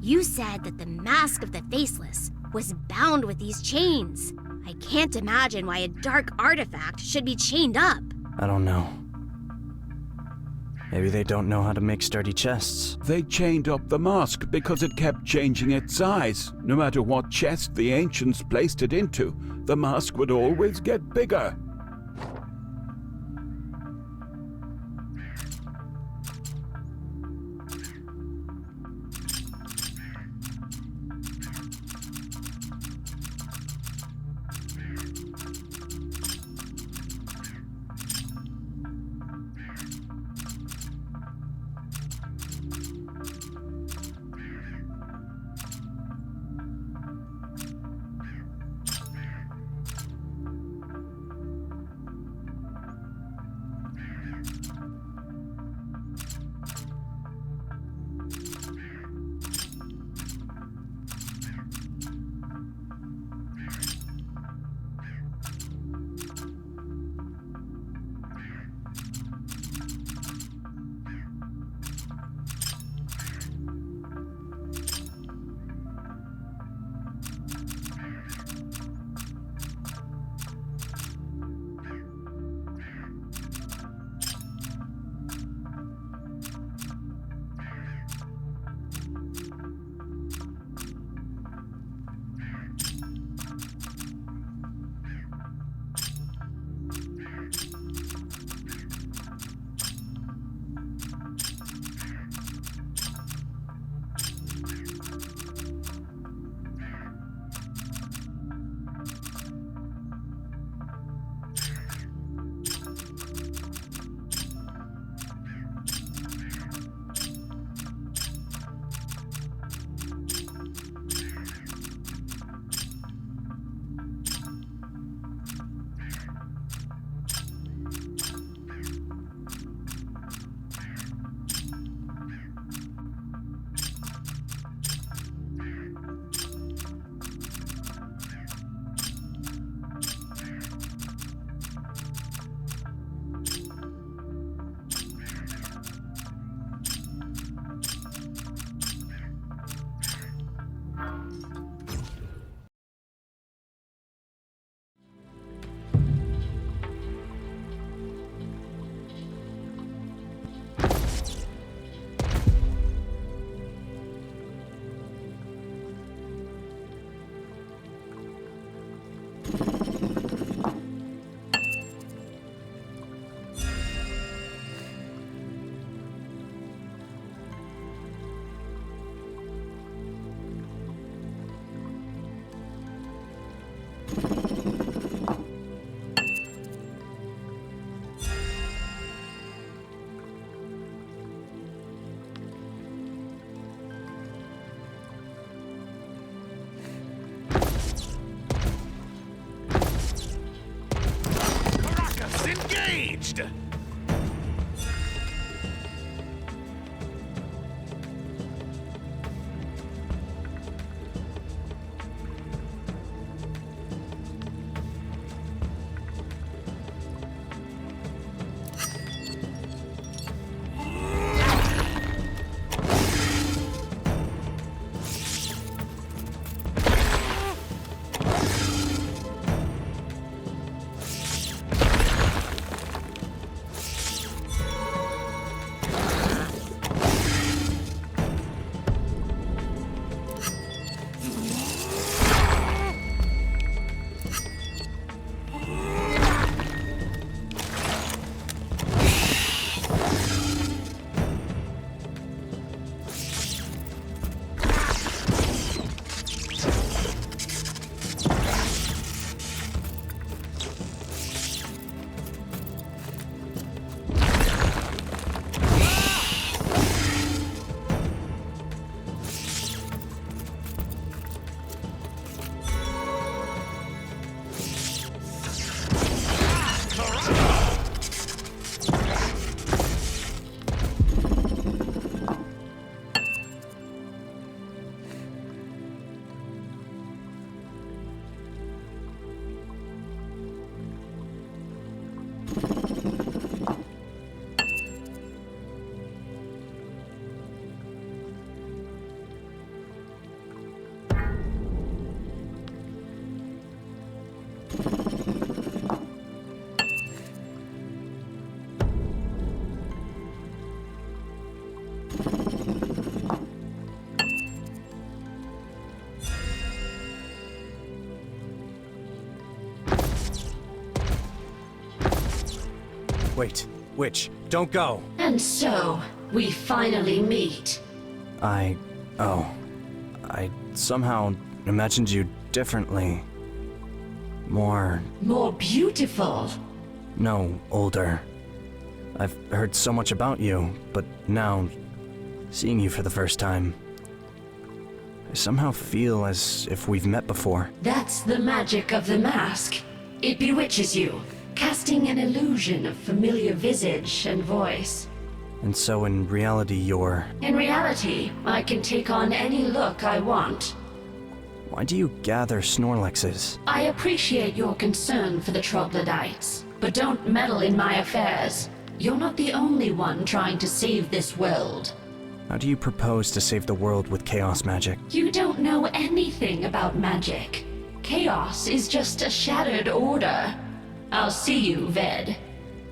You said that the mask of the faceless was bound with these chains. I can't imagine why a dark artifact should be chained up. I don't know. Maybe they don't know how to make sturdy chests. They chained up the mask because it kept changing its size. No matter what chest the ancients placed it into, the mask would always get bigger. engaged! Wait, Witch, don't go! And so, we finally meet. I somehow imagined you differently. More beautiful. No, older. I've heard so much about you, but now, seeing you for the first time, I somehow feel as if we've met before. That's the magic of the mask. It bewitches you, casting an illusion of familiar visage and voice. And so in reality you're... In reality, I can take on any look I want. Why do you gather Snorlaxes? I appreciate your concern for the troglodytes, but don't meddle in my affairs. You're not the only one trying to save this world. How do you propose to save the world with chaos magic? You don't know anything about magic. Chaos is just a shattered order. I'll see you, Ved.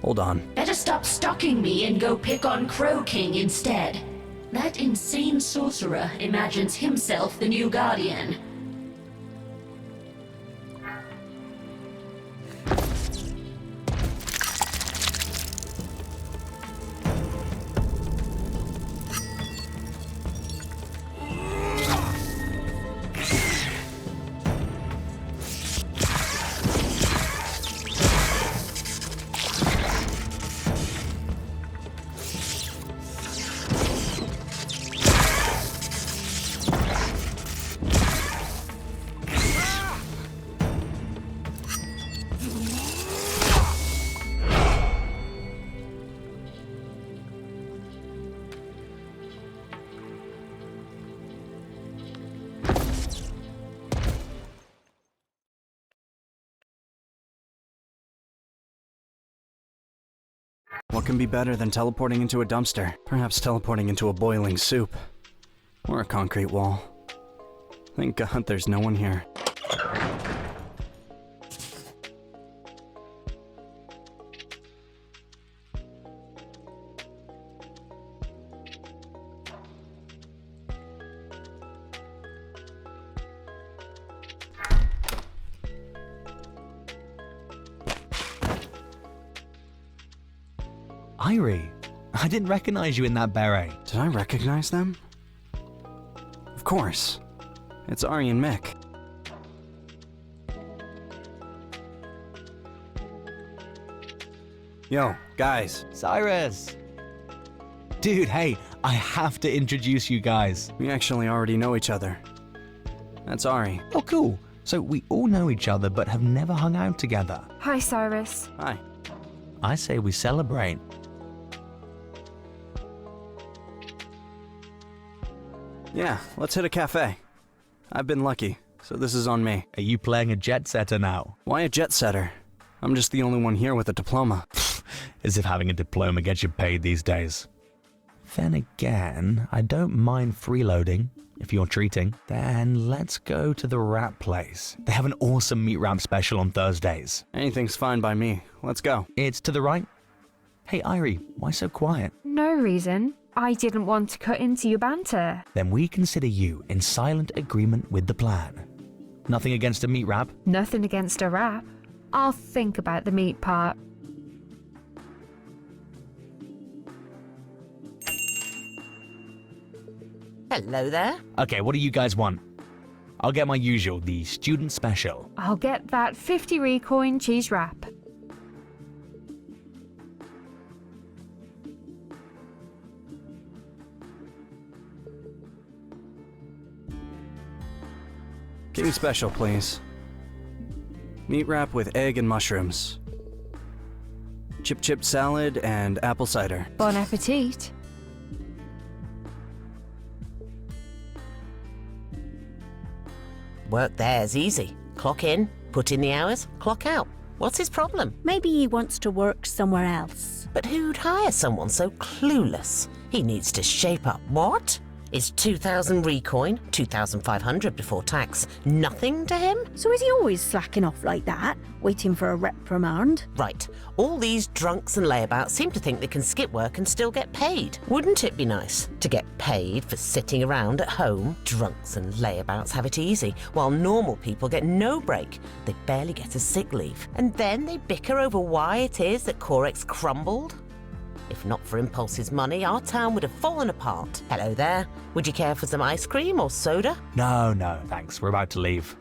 Hold on. Better stop stalking me and go pick on Crow King instead. That insane sorcerer imagines himself the new guardian. What can be better than teleporting into a dumpster? Perhaps teleporting into a boiling soup. Or a concrete wall. Thank God there's no one here. Irie, I didn't recognize you in that beret. Did I recognize them? Of course. It's Ari and Mick. Yo, guys. Cyrus! Dude, hey, I have to introduce you guys. We actually already know each other. That's Ari. Oh, cool. So we all know each other but have never hung out together. Hi, Cyrus. Hi. I say we celebrate. Yeah, let's hit a cafe. I've been lucky, so this is on me. Are you playing a jet setter now? Why a jet setter? I'm just the only one here with a diploma. As if having a diploma gets you paid these days. Then again, I don't mind freeloading. If you're treating, then let's go to the wrap place. They have an awesome meat wrap special on Thursdays. Anything's fine by me. Let's go. It's to the right. Hey, Irie, why so quiet? No reason. I didn't want to cut into your banter. Then we consider you in silent agreement with the plan. Nothing against a meat wrap? Nothing against a wrap. I'll think about the meat part. Hello there. Okay, what do you guys want? I'll get my usual, the student special. I'll get that 50 recoin cheese wrap. King special, please. Meat wrap with egg and mushrooms. Chip salad and apple cider. Bon appetit. Work there's easy. Clock in, put in the hours, clock out. What's his problem? Maybe he wants to work somewhere else. But who'd hire someone so clueless? He needs to shape up. What? Is 2,000 recoin, 2,500 before tax, nothing to him? So is he always slacking off like that, waiting for a reprimand? Right. All these drunks and layabouts seem to think they can skip work and still get paid. Wouldn't it be nice to get paid for sitting around at home? Drunks and layabouts have it easy, while normal people get no break. They barely get a sick leave. And then they bicker over why it is that Corex crumbled. If not for Impulse's money, our town would have fallen apart. Hello there. Would you care for some ice cream or soda? No, thanks. We're about to leave.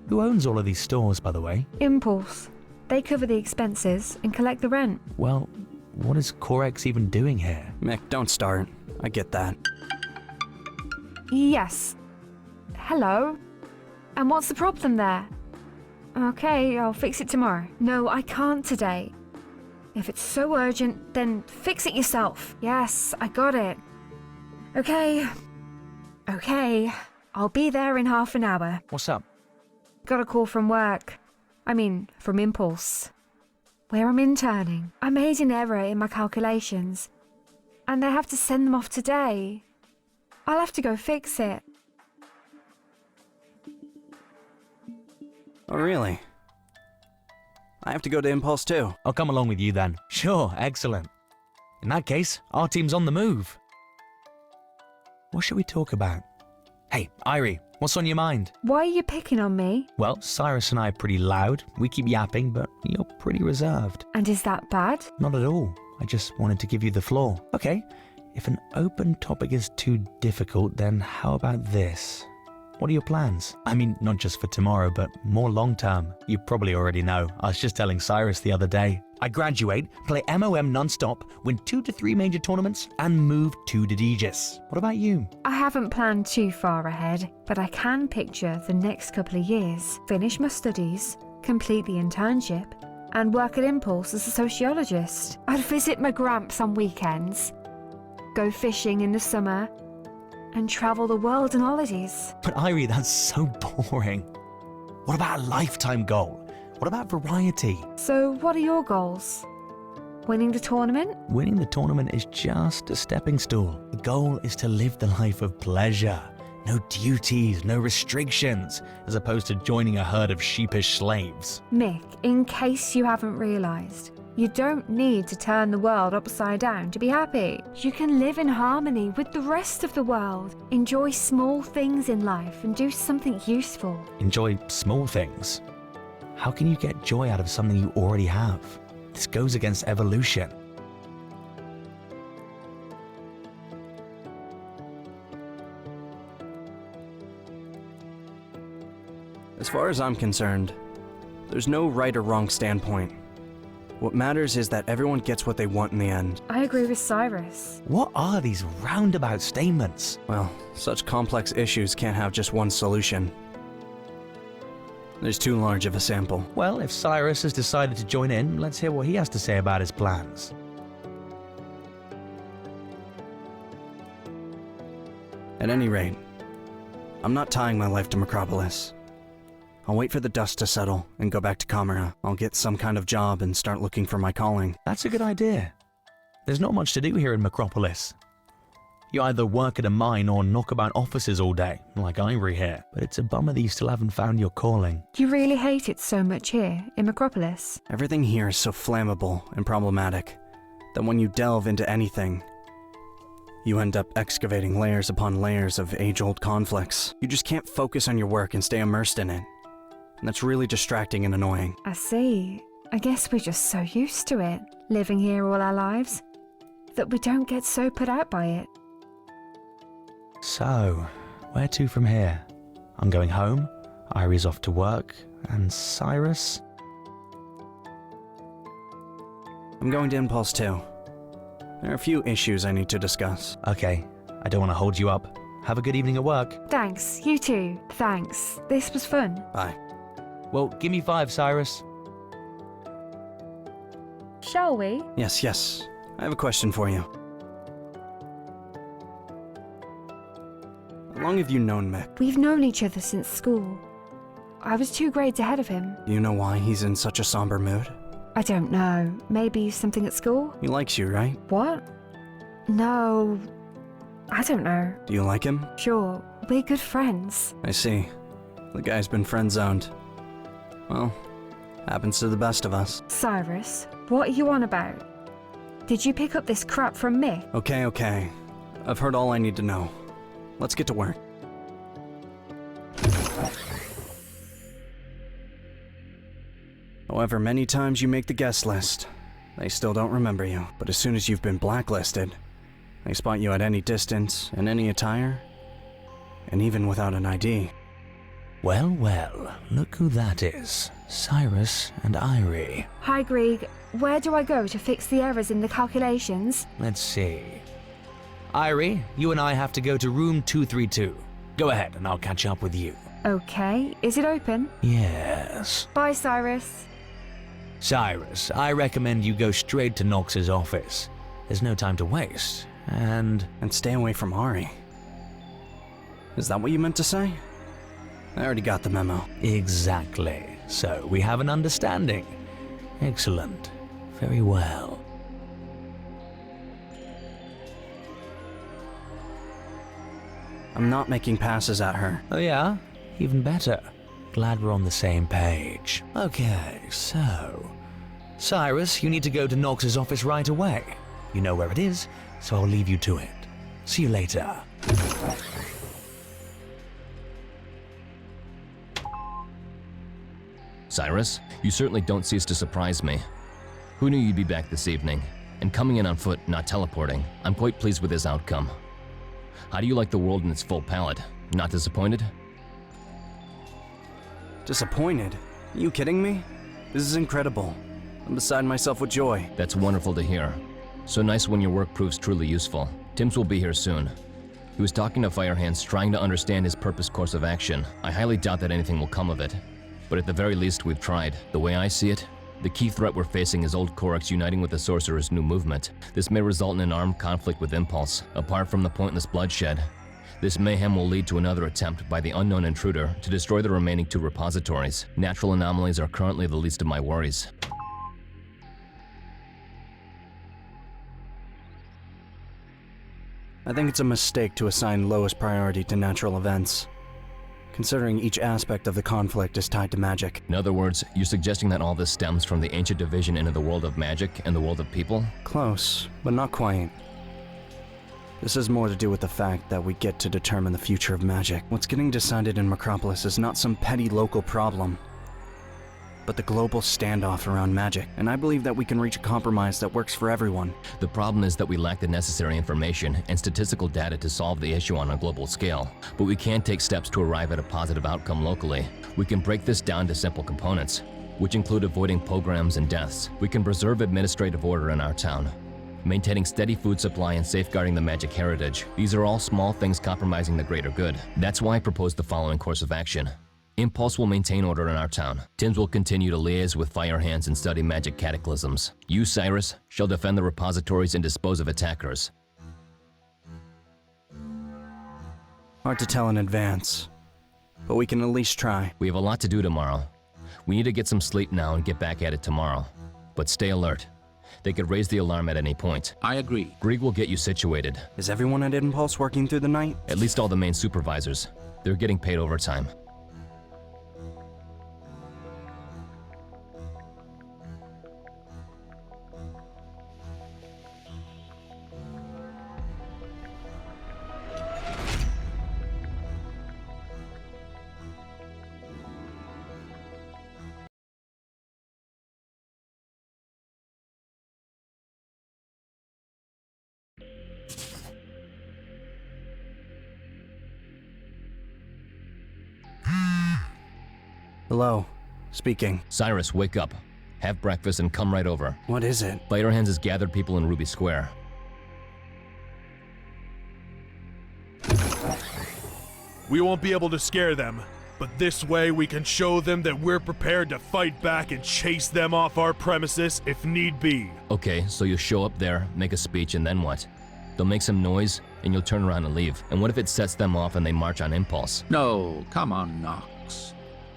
Who owns all of these stores, by the way? Impulse. They cover the expenses and collect the rent. Well, what is Corex even doing here? Mick, don't start. I get that. Yes. Hello. And what's the problem there? Okay, I'll fix it tomorrow. No, I can't today. If it's so urgent, then fix it yourself. Yes, I got it. Okay, I'll be there in half an hour. What's up? Got a call from work. I mean, from Impulse. Where I'm interning. I made an error in my calculations, and they have to send them off today. I'll have to go fix it. Oh, really? I have to go to Impulse too. I'll come along with you then. Sure, excellent. In that case, our team's on the move. What should we talk about? Hey, Irie, what's on your mind? Why are you picking on me? Well, Cyrus and I are pretty loud. We keep yapping, but you're pretty reserved. And is that bad? Not at all. I just wanted to give you the floor. Okay, if an open topic is too difficult, then how about this? What are your plans? I mean, not just for tomorrow, but more long-term. You probably already know. I was just telling Cyrus the other day. I graduate, play MOM non-stop, win 2 to 3 major tournaments, and move to Digis. What about you? I haven't planned too far ahead, but I can picture the next couple of years. Finish my studies, complete the internship, and work at Impulse as a sociologist. I'd visit my gramps on weekends, go fishing in the summer, and travel the world on holidays. But Irie, that's so boring. What about a lifetime goal? What about variety? So what are your goals? Winning the tournament? Winning the tournament is just a stepping stool. The goal is to live the life of pleasure. No duties, no restrictions, as opposed to joining a herd of sheepish slaves. Mick, in case you haven't realised, you don't need to turn the world upside down to be happy. You can live in harmony with the rest of the world, enjoy small things in life and do something useful. Enjoy small things? How can you get joy out of something you already have? This goes against evolution. As far as I'm concerned, there's no right or wrong standpoint. What matters is that everyone gets what they want in the end. I agree with Cyrus. What are these roundabout statements? Well, such complex issues can't have just one solution. There's too large of a sample. Well, if Cyrus has decided to join in, let's hear what he has to say about his plans. At any rate, I'm not tying my life to Macropolis. I'll wait for the dust to settle and go back to Camera. I'll get some kind of job and start looking for my calling. That's a good idea. There's not much to do here in Macropolis. You either work at a mine or knock about offices all day, like Ivory here. But it's a bummer that you still haven't found your calling. You really hate it so much here, in Macropolis? Everything here is so flammable and problematic that when you delve into anything, you end up excavating layers upon layers of age-old conflicts. You just can't focus on your work and stay immersed in it. And that's really distracting and annoying. I see. I guess we're just so used to it, living here all our lives, that we don't get so put out by it. So, where to from here? I'm going home, Irie's off to work, and Cyrus? I'm going to Impulse too. There are a few issues I need to discuss. Okay, I don't want to hold you up. Have a good evening at work. Thanks, you too. Thanks. This was fun. Bye. Well, give me 5, Cyrus. Shall we? Yes. I have a question for you. How long have you known Mick? We've known each other since school. I was 2 grades ahead of him. Do you know why he's in such a somber mood? I don't know. Maybe something at school? He likes you, right? What? No. I don't know. Do you like him? Sure. We're good friends. I see. The guy's been friend-zoned. Well, happens to the best of us. Cyrus, what are you on about? Did you pick up this crap from Mick? Okay. I've heard all I need to know. Let's get to work. However many times you make the guest list, they still don't remember you. But as soon as you've been blacklisted, they spot you at any distance, in any attire, and even without an ID. Well, look who that is. Cyrus and Irie. Hi, Greg. Where do I go to fix the errors in the calculations? Let's see. Irie, you and I have to go to room 232. Go ahead and I'll catch up with you. Okay. Is it open? Yes. Bye, Cyrus. Cyrus, I recommend you go straight to Knox's office. There's no time to waste. And stay away from Ari. Is that what you meant to say? I already got the memo. Exactly. So we have an understanding. Excellent. Very well. I'm not making passes at her. Oh yeah? Even better. Glad we're on the same page. Okay, so... Cyrus, you need to go to Knox's office right away. You know where it is, so I'll leave you to it. See you later. Cyrus, you certainly don't cease to surprise me. Who knew you'd be back this evening? And coming in on foot, not teleporting, I'm quite pleased with this outcome. How do you like the world in its full palette? Not disappointed? Disappointed? Are you kidding me? This is incredible. I'm beside myself with joy. That's wonderful to hear. So nice when your work proves truly useful. Tim's will be here soon. He was talking to Firehands, trying to understand his purpose course of action. I highly doubt that anything will come of it. But at the very least, we've tried. The way I see it, the key threat we're facing is old Korax uniting with the Sorcerer's new movement. This may result in an armed conflict with Impulse, apart from the pointless bloodshed. This mayhem will lead to another attempt by the unknown intruder to destroy the remaining 2 repositories. Natural anomalies are currently the least of my worries. I think it's a mistake to assign lowest priority to natural events, considering each aspect of the conflict is tied to magic. In other words, you're suggesting that all this stems from the ancient division into the world of magic and the world of people? Close, but not quite. This has more to do with the fact that we get to determine the future of magic. What's getting decided in Macropolis is not some petty local problem, but the global standoff around magic, and I believe that we can reach a compromise that works for everyone. The problem is that we lack the necessary information and statistical data to solve the issue on a global scale, but we can take steps to arrive at a positive outcome locally. We can break this down to simple components, which include avoiding pogroms and deaths. We can preserve administrative order in our town, maintaining steady food supply and safeguarding the magic heritage. These are all small things compromising the greater good. That's why I propose the following course of action. Impulse will maintain order in our town. Tims will continue to liaise with fire hands and study magic cataclysms. You, Cyrus, shall defend the repositories and dispose of attackers. Hard to tell in advance, but we can at least try. We have a lot to do tomorrow. We need to get some sleep now and get back at it tomorrow. But stay alert. They could raise the alarm at any point. I agree. Grieg will get you situated. Is everyone at Impulse working through the night? At least all the main supervisors. They're getting paid overtime. Hello. Speaking. Cyrus, wake up. Have breakfast and come right over. What is it? Firehands has gathered people in Ruby Square. We won't be able to scare them, but this way we can show them that we're prepared to fight back and chase them off our premises if need be. Okay, so you'll show up there, make a speech, and then what? They'll make some noise, and you'll turn around and leave. And what if it sets them off and they march on impulse? No, come on, Nox.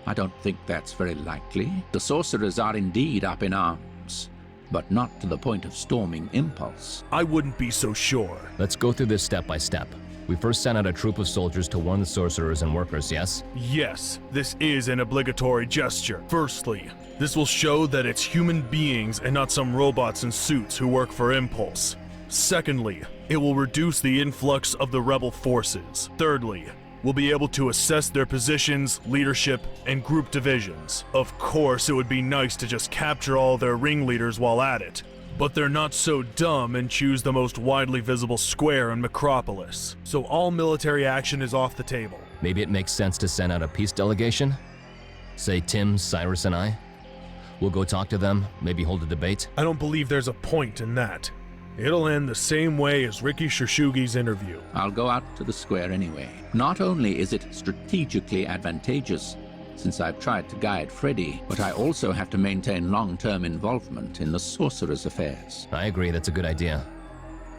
I don't think that's very likely. The sorcerers are indeed up in arms, but not to the point of storming impulse. I wouldn't be so sure. Let's go through this step by step. We first sent out a troop of soldiers to warn the sorcerers and workers, yes? Yes, this is an obligatory gesture. Firstly, this will show that it's human beings and not some robots in suits who work for Impulse. Secondly, it will reduce the influx of the rebel forces. Thirdly, we'll be able to assess their positions, leadership, and group divisions. Of course, it would be nice to just capture all their ringleaders while at it, but they're not so dumb and choose the most widely visible square in Macropolis. So all military action is off the table. Maybe it makes sense to send out a peace delegation? Say Tim, Cyrus, and I? We'll go talk to them, maybe hold a debate? I don't believe there's a point in that. It'll end the same way as Ricky Shushugi's interview. I'll go out to the square anyway. Not only is it strategically advantageous, since I've tried to guide Freddy, but I also have to maintain long-term involvement in the sorcerer's affairs. I agree, that's a good idea.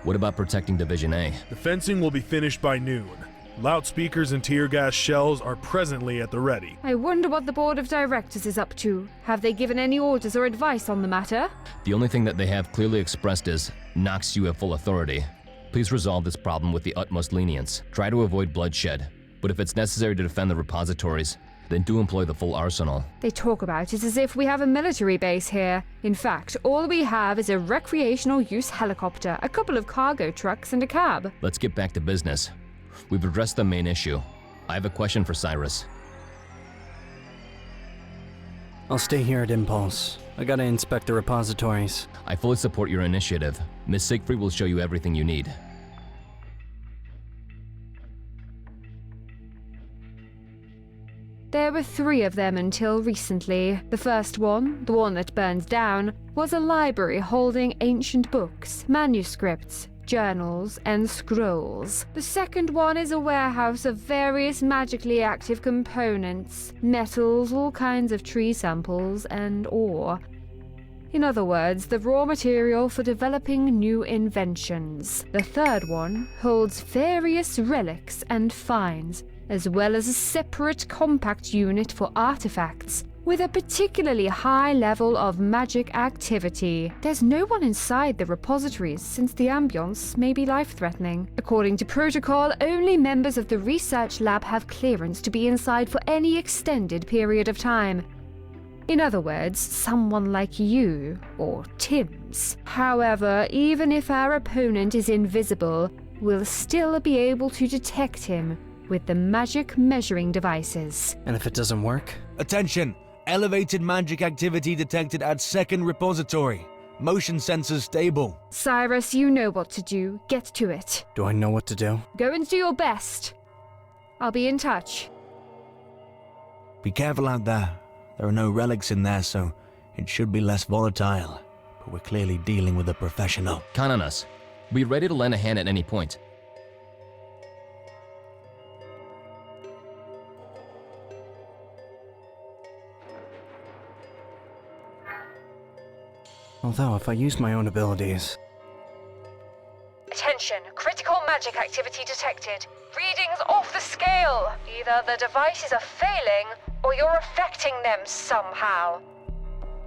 What about protecting Division A? The fencing will be finished by noon. Loudspeakers and tear gas shells are presently at the ready. I wonder what the board of directors is up to. Have they given any orders or advice on the matter? The only thing that they have clearly expressed is, Nox, you have full authority. Please resolve this problem with the utmost lenience. Try to avoid bloodshed, but if it's necessary to defend the repositories, then do employ the full arsenal. They talk about it as if we have a military base here. In fact, all we have is a recreational use helicopter, a couple of cargo trucks, and a cab. Let's get back to business. We've addressed the main issue. I have a question for Cyrus. I'll stay here at Impulse. I gotta inspect the repositories. I fully support your initiative. Miss Siegfried will show you everything you need. There were 3 of them until recently. The first one, the one that burned down, was a library holding ancient books, manuscripts, journals, and scrolls. The second one is a warehouse of various magically active components, metals, all kinds of tree samples, and ore. In other words, the raw material for developing new inventions. The third one holds various relics and finds, as well as a separate compact unit for artifacts, with a particularly high level of magic activity. There's no one inside the repositories since the ambience may be life-threatening. According to protocol, only members of the research lab have clearance to be inside for any extended period of time. In other words, someone like you, or Tim's. However, even if our opponent is invisible, we'll still be able to detect him with the magic measuring devices. And if it doesn't work? Attention! Elevated magic activity detected at second repository. Motion sensors stable. Cyrus, you know what to do. Get to it. Do I know what to do? Go and do your best. I'll be in touch. Be careful out there. There are no relics in there, so it should be less volatile. But we're clearly dealing with a professional. Count on us. Be ready to lend a hand at any point. Although, if I used my own abilities... Attention, critical magic activity detected. Readings off the scale. Either the devices are failing, or you're affecting them somehow.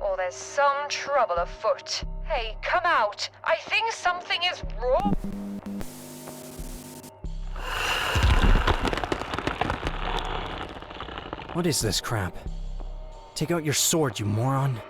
Or there's some trouble afoot. Hey, come out. I think something is wrong. What is this crap? Take out your sword, you moron.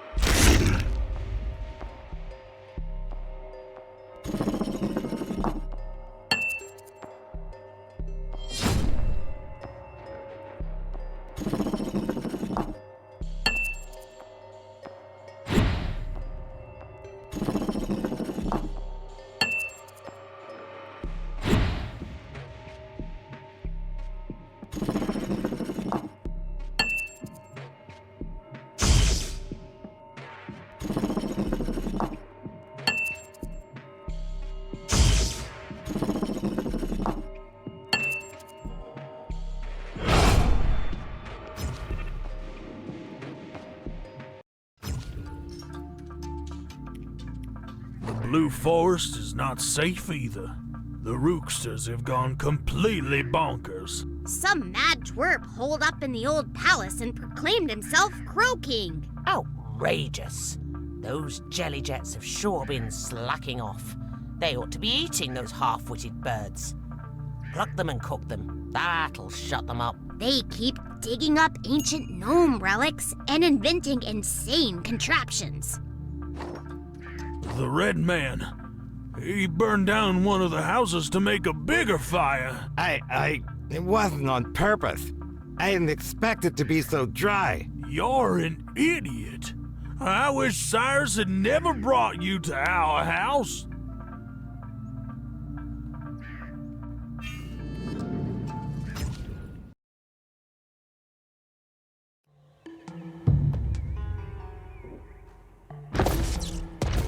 Blue Forest is not safe either. The Rooksters have gone completely bonkers. Some mad twerp holed up in the old palace and proclaimed himself Crow King. Outrageous. Those jelly jets have sure been slacking off. They ought to be eating those half-witted birds. Pluck them and cook them. That'll shut them up. They keep digging up ancient gnome relics and inventing insane contraptions. The Red Man, he burned down one of the houses to make a bigger fire. It wasn't on purpose. I didn't expect it to be so dry. You're an idiot. I wish Cyrus had never brought you to our house.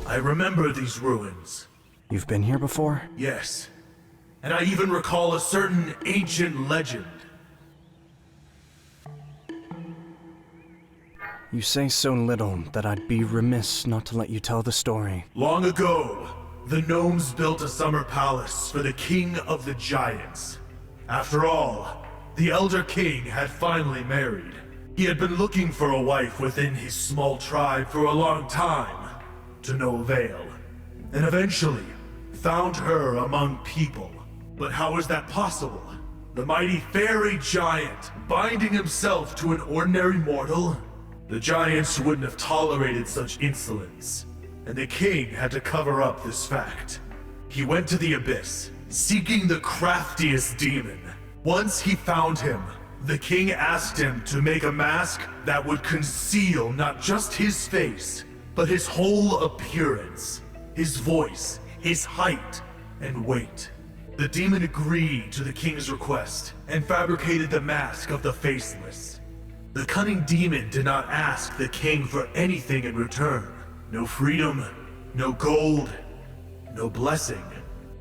I remember these ruins. You've been here before? Yes. And I even recall a certain ancient legend. You say so little that I'd be remiss not to let you tell the story. Long ago, the gnomes built a summer palace for the king of the giants. After all, the elder king had finally married. He had been looking for a wife within his small tribe for a long time, to no avail, and eventually found her among people. But how is that possible? The mighty fairy giant binding himself to an ordinary mortal? The giants wouldn't have tolerated such insolence, and the king had to cover up this fact. He went to the abyss, seeking the craftiest demon. Once he found him, the king asked him to make a mask that would conceal not just his face, but his whole appearance, his voice, his height, and weight. The demon agreed to the king's request and fabricated the mask of the Faceless. The cunning demon did not ask the king for anything in return. No freedom, no gold, no blessing.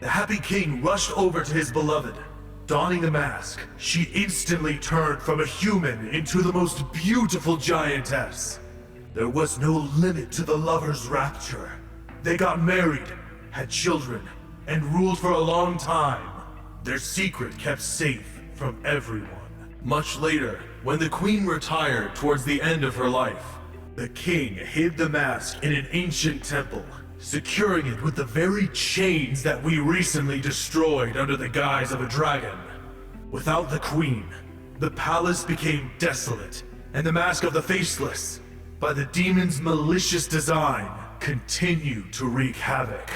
The happy king rushed over to his beloved. Donning the mask, she instantly turned from a human into the most beautiful giantess. There was no limit to the lovers' rapture. They got married, had children, and ruled for a long time. Their secret kept safe from everyone. Much later, when the queen retired towards the end of her life, the king hid the mask in an ancient temple, securing it with the very chains that we recently destroyed under the guise of a dragon. Without the queen, the palace became desolate, and the mask of the Faceless, by the demon's malicious design, continued to wreak havoc.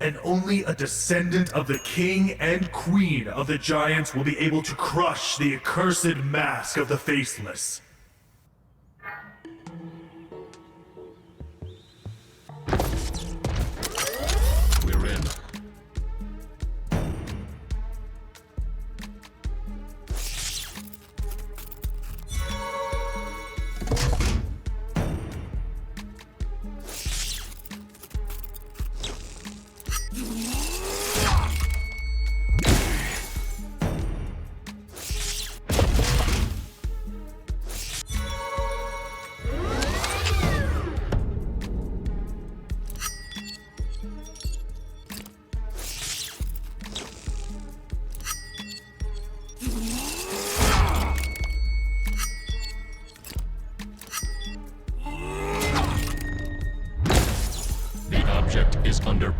And only a descendant of the king and queen of the giants will be able to crush the accursed mask of the Faceless. We're in.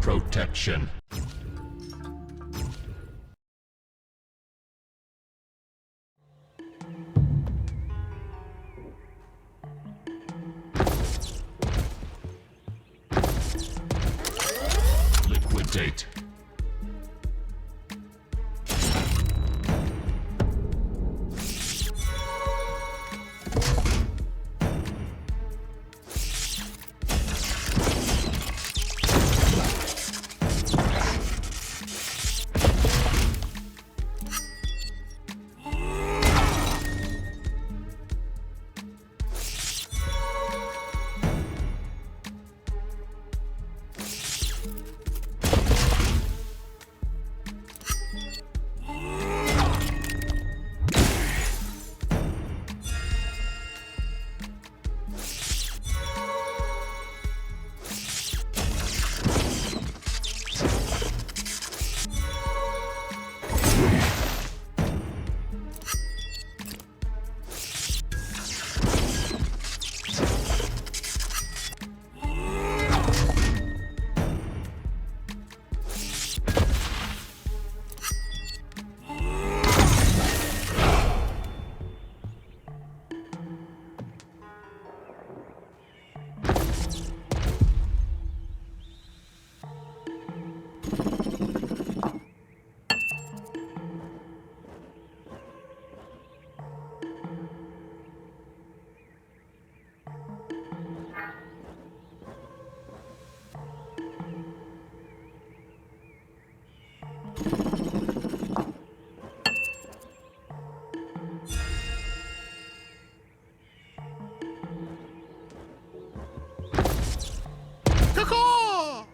protection. Liquidate.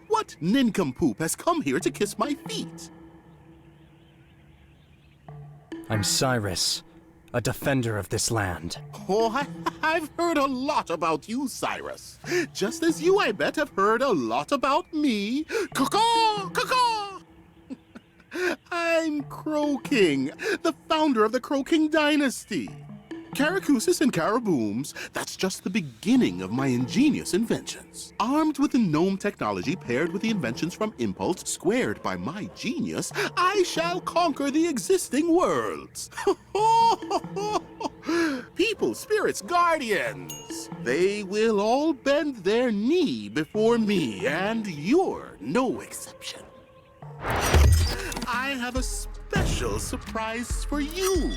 What nincompoop has come here to kiss my feet? I'm Cyrus, a defender of this land. Oh, I've heard a lot about you, Cyrus. Just as you, I bet, have heard a lot about me. Caw-caw! Caw-caw! I'm Crow King, the founder of the Crow King dynasty. Caracusis and Carabooms, that's just the beginning of my ingenious inventions. Armed with the gnome technology paired with the inventions from Impulse squared by my genius, I shall conquer the existing worlds. People, spirits, guardians, they will all bend their knee before me, and you're no exception. I have a special surprise for you.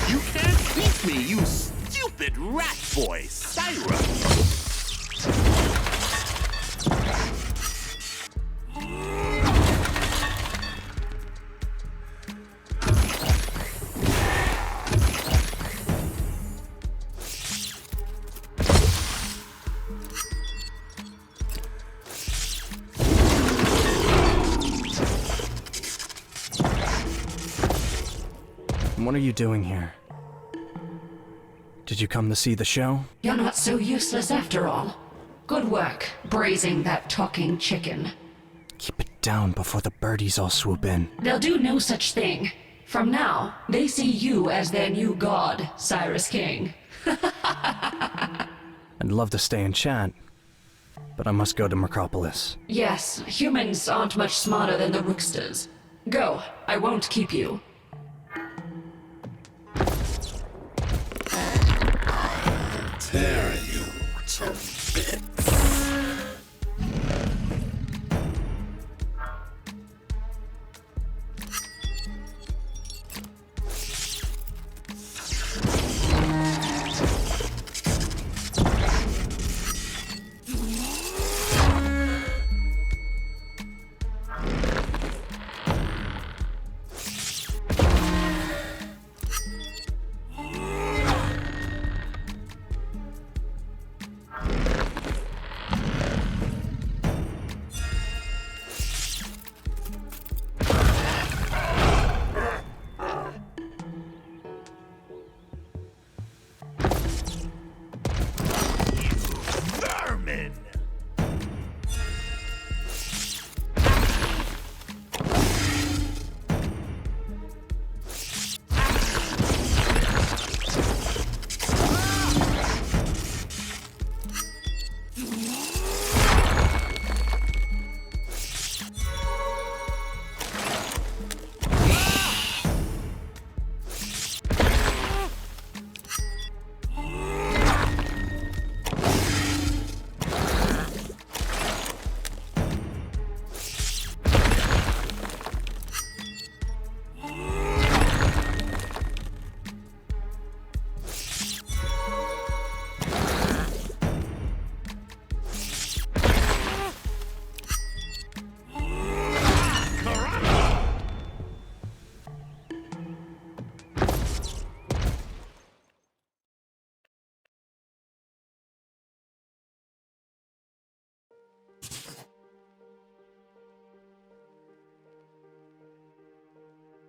You can't beat me, you stupid rat boy, Cyrus! What are you doing here? Did you come to see the show? You're not so useless after all. Good work, braising that talking chicken. Keep it down before the birdies all swoop in. They'll do no such thing. From now, they see you as their new god, Cyrus King. I'd love to stay and chat, but I must go to Macropolis. Yes, humans aren't much smarter than the rooksters. Go, I won't keep you. Tear you to bits.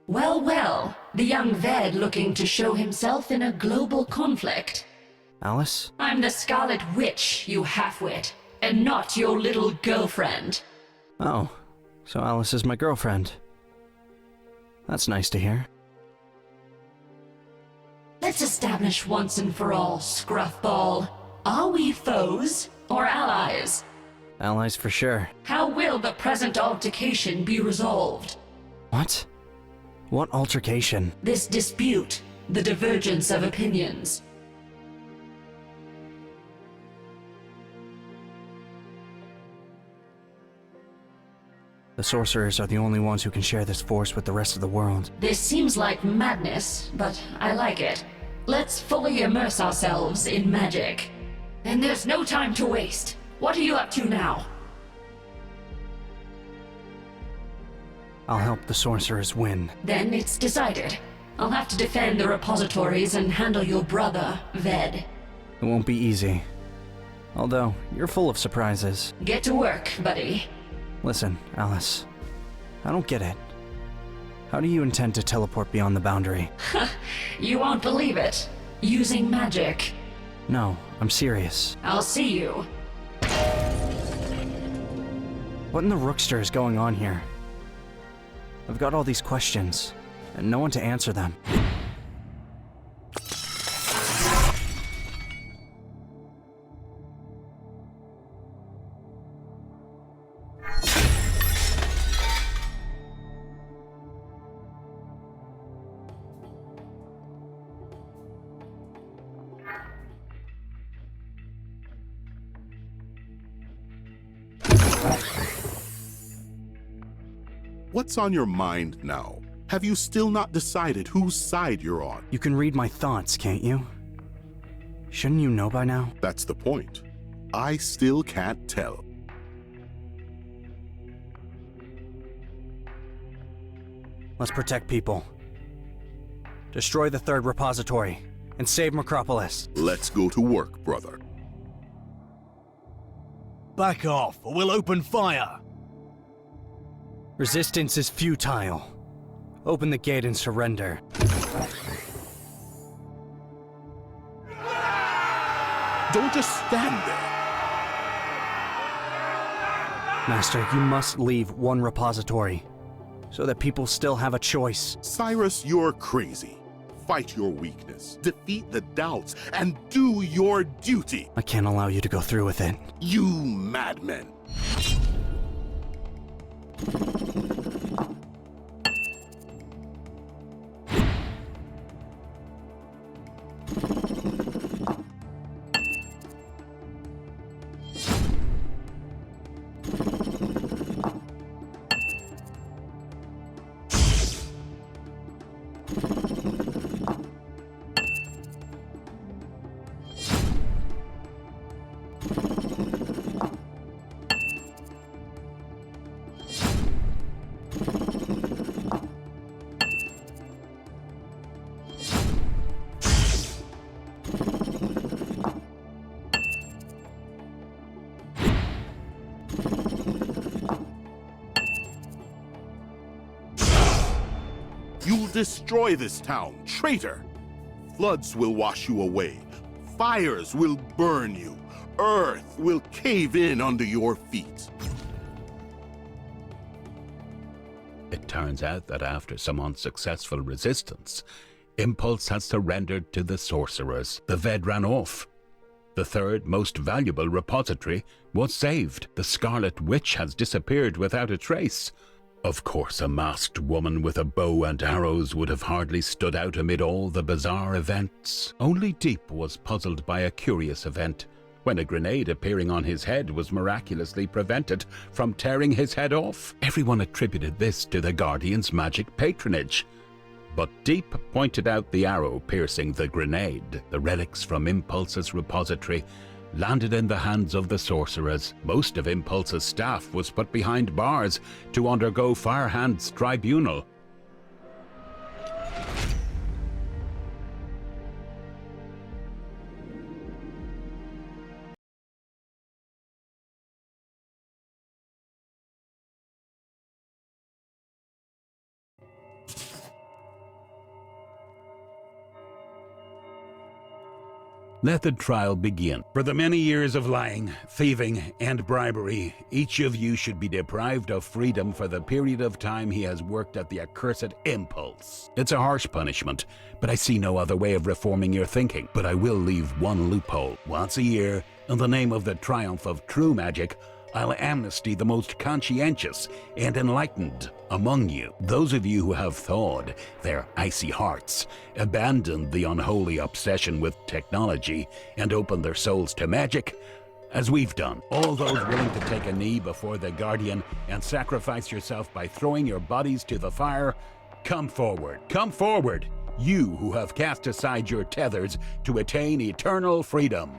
Well, well, the young Ved looking to show himself in a global conflict. Alice? I'm the Scarlet Witch, you halfwit, and not your little girlfriend. Oh, so Alice is my girlfriend. That's nice to hear. Let's establish once and for all, Scruffball. Are we foes or allies? Allies for sure. How will the present altercation be resolved? What? What altercation? This dispute, the divergence of opinions. The sorcerers are the only ones who can share this force with the rest of the world. This seems like madness, but I like it. Let's fully immerse ourselves in magic. And there's no time to waste. What are you up to now? I'll help the sorcerers win. Then it's decided. I'll have to defend the repositories and handle your brother, Ved. It won't be easy. Although, you're full of surprises. Get to work, buddy. Listen, Alice. I don't get it. How do you intend to teleport beyond the boundary? You won't believe it. Using magic. No, I'm serious. I'll see you. What in the rookster is going on here? I've got all these questions, and no one to answer them. What's on your mind now? Have you still not decided whose side you're on? You can read my thoughts, can't you? Shouldn't you know by now? That's the point. I still can't tell. Let's protect people. Destroy the third repository, and save Macropolis. Let's go to work, brother. Back off, or we'll open fire! Resistance is futile. Open the gate and surrender. Don't just stand there. Master, you must leave one repository, so that people still have a choice. Cyrus, you're crazy. Fight your weakness, defeat the doubts, and do your duty. I can't allow you to go through with it. You madmen. You'll destroy this town, traitor! Floods will wash you away. Fires will burn you. Earth will cave in under your feet. It turns out that after some unsuccessful resistance, Impulse has surrendered to the sorcerers. The Ved ran off. The third most valuable repository was saved. The Scarlet Witch has disappeared without a trace. Of course, a masked woman with a bow and arrows would have hardly stood out amid all the bizarre events. Only Deep was puzzled by a curious event, when a grenade appearing on his head was miraculously prevented from tearing his head off. Everyone attributed this to the Guardian's magic patronage. But Deep pointed out the arrow piercing the grenade. The relics from Impulse's repository landed in the hands of the sorcerers. Most of Impulse's staff was put behind bars to undergo Firehand's tribunal. Let the trial begin. For the many years of lying, thieving, and bribery, each of you should be deprived of freedom for the period of time he has worked at the accursed impulse. It's a harsh punishment, but I see no other way of reforming your thinking. But I will leave one loophole. Once a year, in the name of the triumph of true magic, I'll amnesty the most conscientious and enlightened among you. Those of you who have thawed their icy hearts, abandoned the unholy obsession with technology, and opened their souls to magic, as we've done. All those willing to take a knee before the Guardian and sacrifice yourself by throwing your bodies to the fire, come forward. Come forward, you who have cast aside your tethers to attain eternal freedom.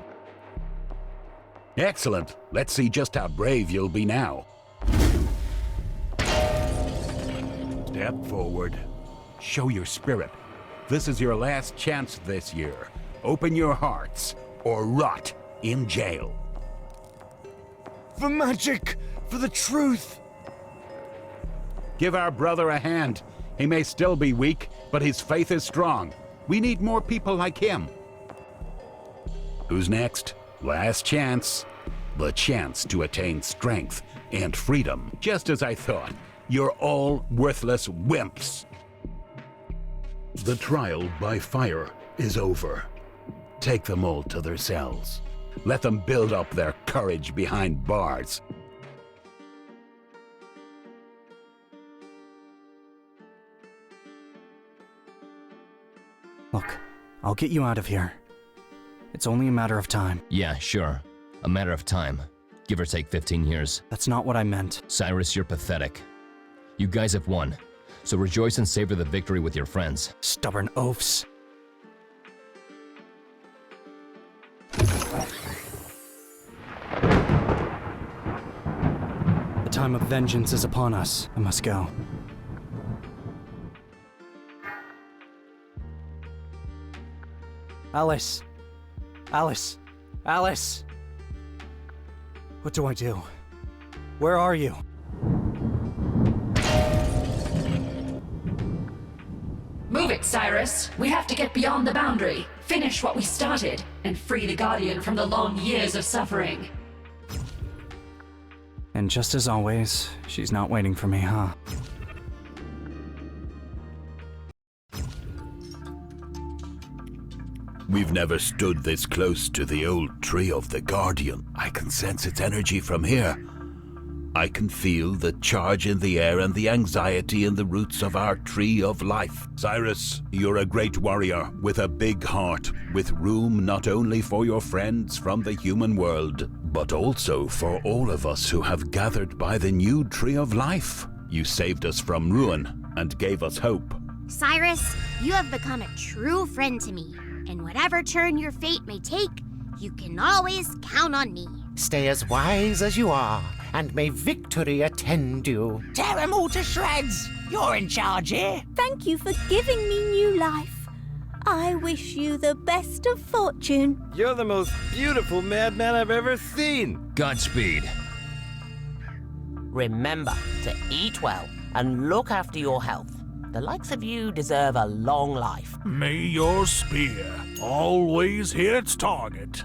Excellent. Let's see just how brave you'll be now. Step forward. Show your spirit. This is your last chance this year. Open your hearts or rot in jail. For magic! For the truth! Give our brother a hand. He may still be weak, but his faith is strong. We need more people like him. Who's next? Last chance. The chance to attain strength and freedom. Just as I thought, you're all worthless wimps. The trial by fire is over. Take them all to their cells. Let them build up their courage behind bars. Look, I'll get you out of here. It's only a matter of time. Yeah, sure. A matter of time. Give or take 15 years. That's not what I meant. Cyrus, you're pathetic. You guys have won, so rejoice and savor the victory with your friends. Stubborn oafs. The time of vengeance is upon us. I must go. Alice! Alice! Alice! What do I do? Where are you? Move it, Cyrus. We have to get beyond the boundary, finish what we started, and free the Guardian from the long years of suffering. And just as always, she's not waiting for me, huh? We've never stood this close to the old tree of the Guardian. I can sense its energy from here. I can feel the charge in the air and the anxiety in the roots of our tree of life. Cyrus, you're a great warrior with a big heart, with room not only for your friends from the human world, but also for all of us who have gathered by the new tree of life. You saved us from ruin and gave us hope. Cyrus, you have become a true friend to me, and whatever turn your fate may take, you can always count on me. Stay as wise as you are, and may victory attend you. Tear them all to shreds! You're in charge here! Thank you for giving me new life. I wish you the best of fortune. You're the most beautiful madman I've ever seen! Godspeed. Remember to eat well and look after your health. The likes of you deserve a long life. May your spear always hit its target.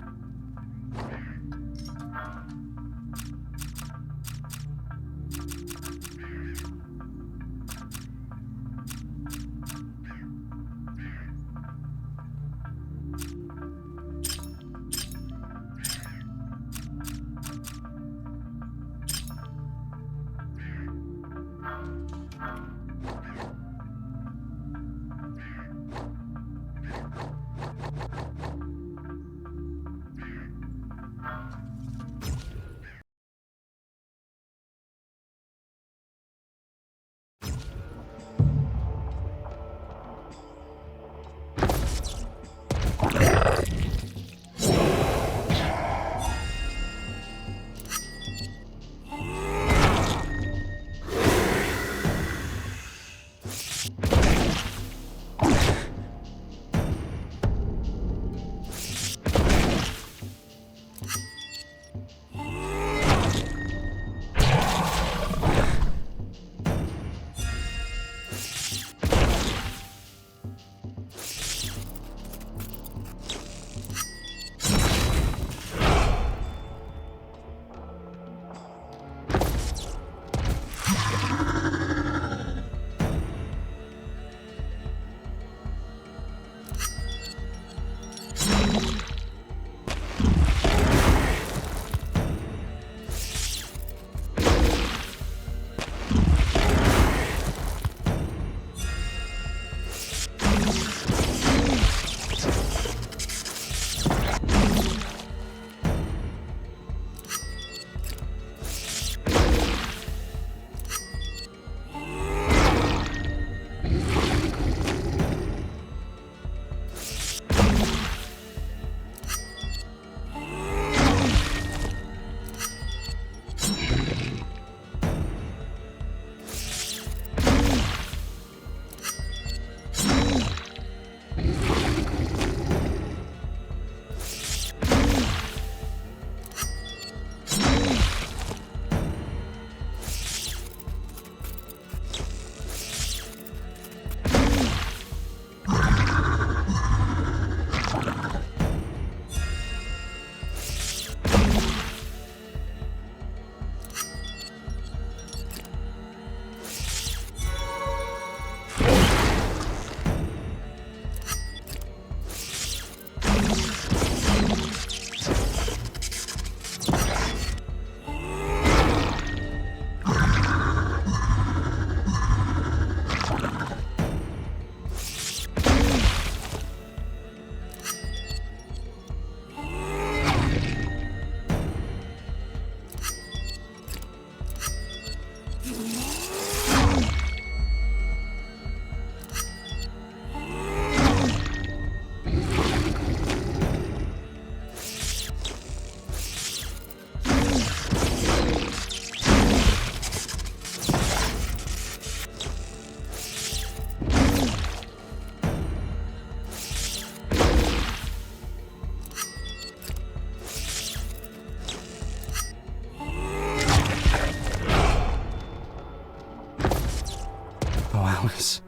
Alice,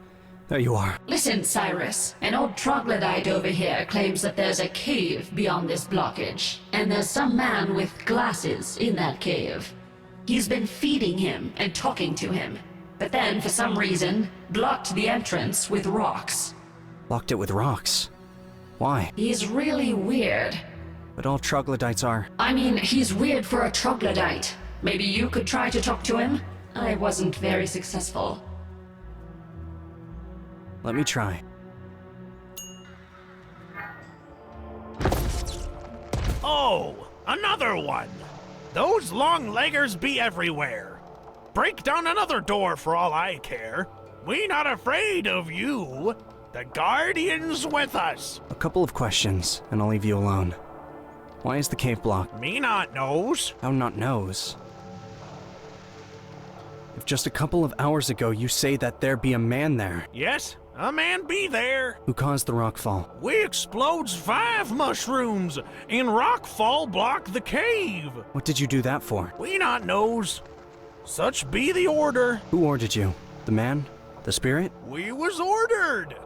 there you are. Listen, Cyrus. An old troglodyte over here claims that there's a cave beyond this blockage, and there's some man with glasses in that cave. He's been feeding him and talking to him, but then, for some reason, blocked the entrance with rocks. Locked it with rocks? Why? He's really weird. But all troglodytes are. I mean, he's weird for a troglodyte. Maybe you could try to talk to him? I wasn't very successful. Let me try. Oh, another one! Those long-leggers be everywhere. Break down another door for all I care. We not afraid of you. The Guardian's with us. A couple of questions, and I'll leave you alone. Why is the cave blocked? Me not knows. How not knows? If just a couple of hours ago you say that there be a man there. Yes, a man be there. Who caused the rock fall? We explodes 5 mushrooms, and rock fall block the cave. What did you do that for? We not knows. Such be the order. Who ordered you? The man? The spirit? We was ordered.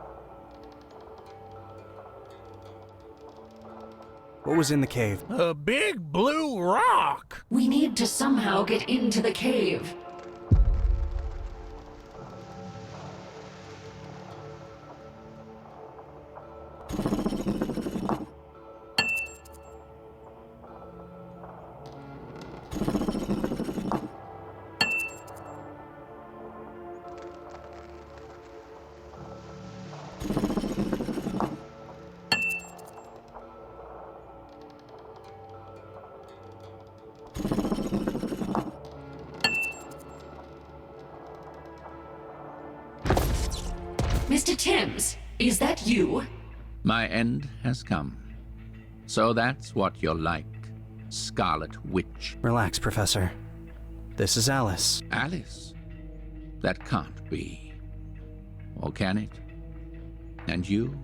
What was in the cave? A big blue rock. We need to somehow get into the cave. Mr. Timms, is that you? My end has come. So that's what you're like, Scarlet Witch. Relax, Professor. This is Alice. Alice? That can't be. Or can it? And you?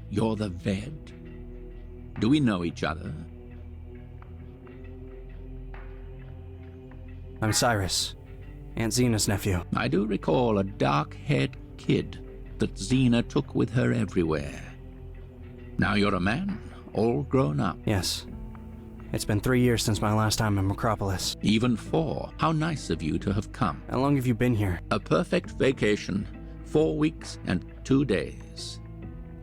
You're the VED? Do we know each other? I'm Cyrus, Aunt Zena's nephew. I do recall a dark-haired kid that Zena took with her everywhere. Now you're a man, all grown up. Yes. It's been 3 years since my last time in Macropolis. Even 4. How nice of you to have come. How long have you been here? A perfect vacation. 4 weeks and 2 days.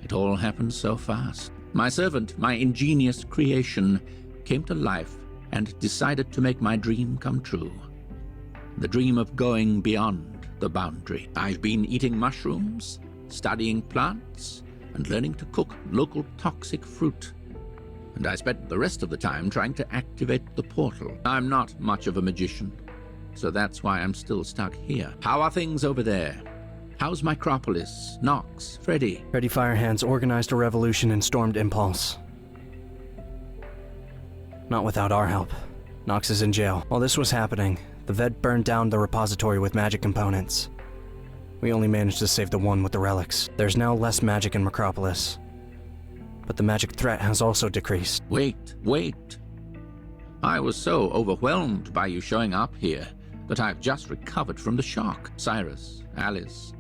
It all happened so fast. My servant, my ingenious creation, came to life and decided to make my dream come true. The dream of going beyond the boundary. I've been eating mushrooms, studying plants, and learning to cook local toxic fruit. And I spent the rest of the time trying to activate the portal. I'm not much of a magician, so that's why I'm still stuck here. How are things over there? How's Micropolis, Nox, Freddy? Freddy Firehands organized a revolution and stormed Impulse. Not without our help. Nox is in jail. While this was happening, the VED burned down the repository with magic components. We only managed to save the one with the relics. There's now less magic in Macropolis. But the magic threat has also decreased. Wait. I was so overwhelmed by you showing up here that I've just recovered from the shock. Cyrus, Alice,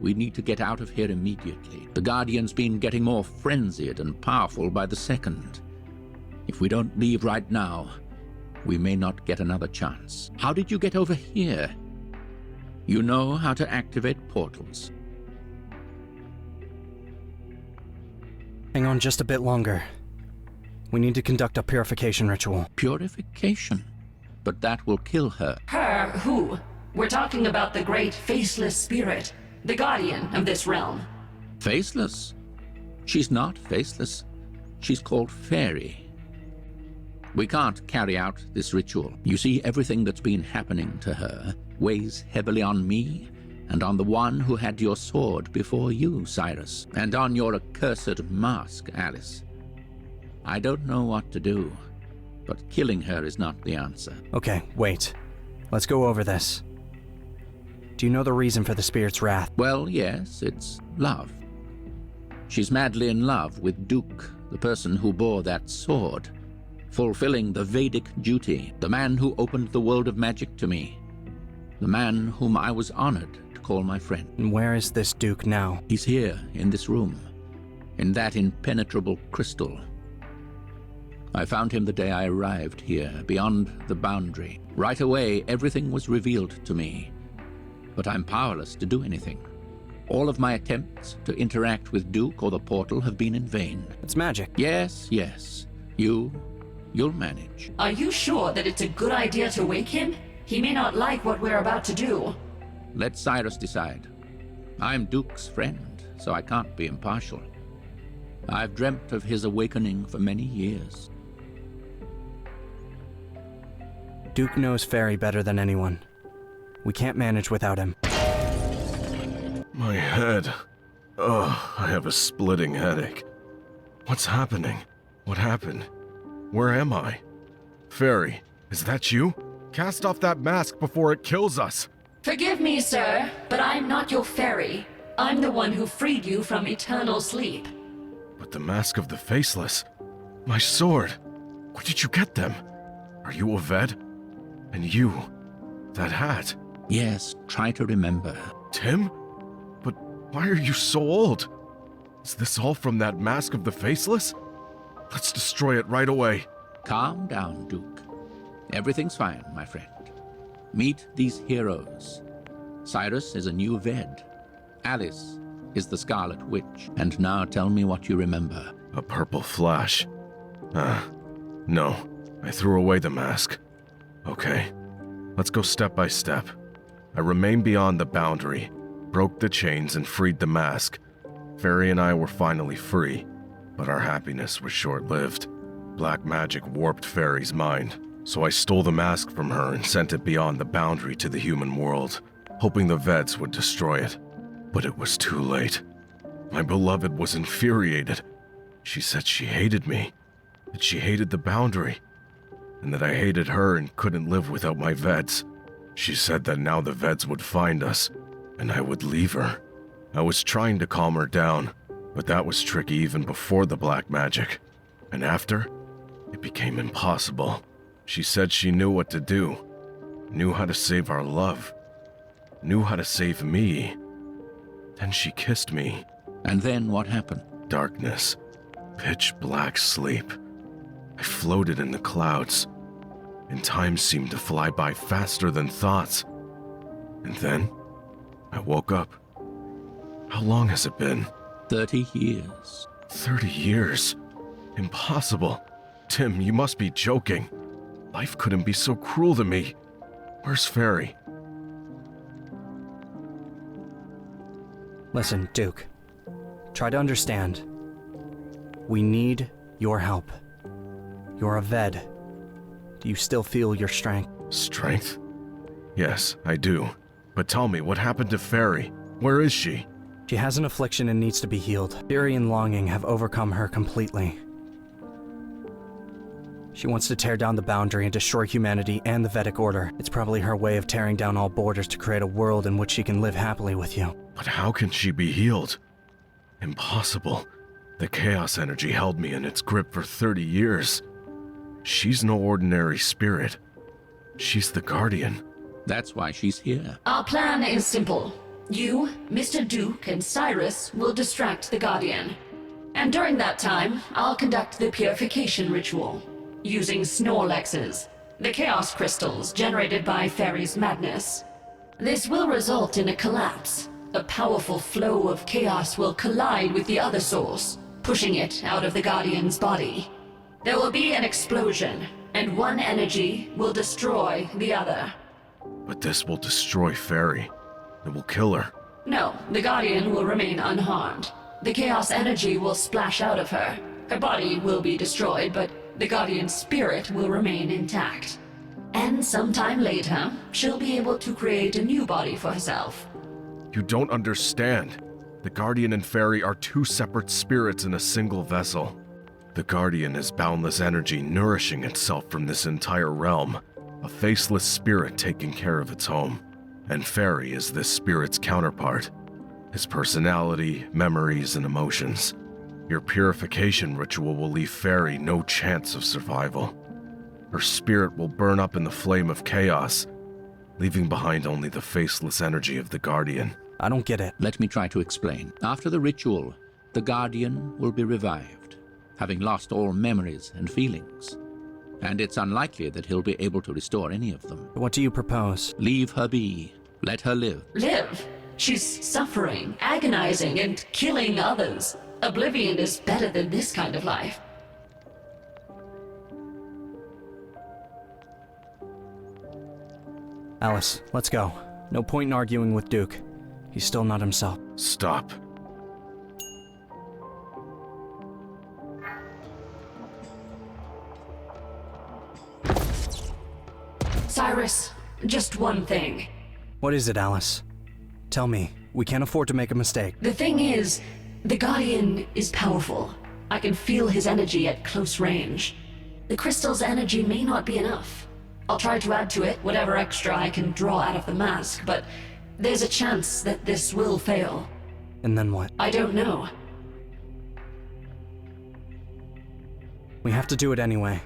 we need to get out of here immediately. The Guardian's been getting more frenzied and powerful by the second. If we don't leave right now, we may not get another chance. How did you get over here? You know how to activate portals. Hang on just a bit longer. We need to conduct a purification ritual. Purification? But that will kill her. Her who? We're talking about the great faceless spirit, the guardian of this realm. Faceless? She's not faceless. She's called Fairy. We can't carry out this ritual. You see, everything that's been happening to her weighs heavily on me and on the one who had your sword before you, Cyrus, and on your accursed mask, Alice. I don't know what to do, but killing her is not the answer. Okay, wait. Let's go over this. Do you know the reason for the spirit's wrath? Well, yes, it's love. She's madly in love with Duke, the person who bore that sword, fulfilling the Vedic duty, the man who opened the world of magic to me, the man whom I was honored to call my friend. And where is this Duke now? He's here, in this room, in that impenetrable crystal. I found him the day I arrived here, beyond the boundary. Right away, everything was revealed to me. But I'm powerless to do anything. All of my attempts to interact with Duke or the portal have been in vain. It's magic. Yes, yes. You'll manage. Are you sure that it's a good idea to wake him? He may not like what we're about to do. Let Cyrus decide. I'm Duke's friend, so I can't be impartial. I've dreamt of his awakening for many years. Duke knows Fairy better than anyone. We can't manage without him. My head. Ugh, I have a splitting headache. What's happening? What happened? Where am I? Fairy, is that you? Cast off that mask before it kills us! Forgive me, sir, but I'm not your fairy. I'm the one who freed you from eternal sleep. But the mask of the faceless. My sword. Where did you get them? Are you a Ved? And you, that hat. Yes, try to remember. Tim? But why are you so old? Is this all from that mask of the faceless? Let's destroy it right away. Calm down, Duke. Everything's fine, my friend. Meet these heroes. Cyrus is a new Ved. Alice is the Scarlet Witch. And now tell me what you remember. A purple flash. No. I threw away the mask. Okay. Let's go step by step. I remained beyond the boundary, broke the chains and freed the mask. Fairy and I were finally free, but our happiness was short-lived. Black magic warped Fairy's mind, so I stole the mask from her and sent it beyond the boundary to the human world, hoping the Veds would destroy it. But it was too late. My beloved was infuriated. She said she hated me, that she hated the boundary, and that I hated her and couldn't live without my Veds. She said that now the Veds would find us, and I would leave her. I was trying to calm her down, but that was tricky even before the black magic. And after, it became impossible. She said she knew what to do, knew how to save our love, knew how to save me. Then she kissed me. And then what happened? Darkness. Pitch black sleep. I floated in the clouds, and time seemed to fly by faster than thoughts. And then, I woke up. How long has it been? 30 years. 30 years? Impossible. Tim, you must be joking. Life couldn't be so cruel to me. Where's Fairy? Listen, Duke. Try to understand. We need your help. You're a Ved. Do you still feel your strength? Strength? Yes, I do. But tell me, what happened to Fairy? Where is she? She has an affliction and needs to be healed. Fury and longing have overcome her completely. She wants to tear down the boundary and destroy humanity and the Vedic order. It's probably her way of tearing down all borders to create a world in which she can live happily with you. But how can she be healed? Impossible. The chaos energy held me in its grip for 30 years. She's no ordinary spirit. She's the Guardian. That's why she's here. Our plan is simple. You, Mr. Duke, and Cyrus will distract the Guardian. And during that time, I'll conduct the purification ritual, using Snorlaxes, the chaos crystals generated by Fairy's madness. This will result in a collapse. A powerful flow of chaos will collide with the other source, pushing it out of the Guardian's body. There will be an explosion, and one energy will destroy the other. But this will destroy Fairy. It will kill her. No, the Guardian will remain unharmed. The chaos energy will splash out of her. Her body will be destroyed, but the Guardian's spirit will remain intact. And sometime later, she'll be able to create a new body for herself. You don't understand. The Guardian and Fairy are two separate spirits in a single vessel. The Guardian is boundless energy nourishing itself from this entire realm, a faceless spirit taking care of its home. And Fairy is this spirit's counterpart, his personality, memories, and emotions. Your purification ritual will leave Fairy no chance of survival. Her spirit will burn up in the flame of chaos, leaving behind only the faceless energy of the Guardian. I don't get it. Let me try to explain. After the ritual, the Guardian will be revived, having lost all memories and feelings. And it's unlikely that he'll be able to restore any of them. What do you propose? Leave her be. Let her live. Live? She's suffering, agonizing, and killing others. Oblivion is better than this kind of life. Alice, let's go. No point in arguing with Duke. He's still not himself. Stop. Cyrus, just one thing. What is it, Alice? Tell me. We can't afford to make a mistake. The thing is, the Guardian is powerful. I can feel his energy at close range. The crystal's energy may not be enough. I'll try to add to it whatever extra I can draw out of the mask, but there's a chance that this will fail. And then what? I don't know. We have to do it anyway,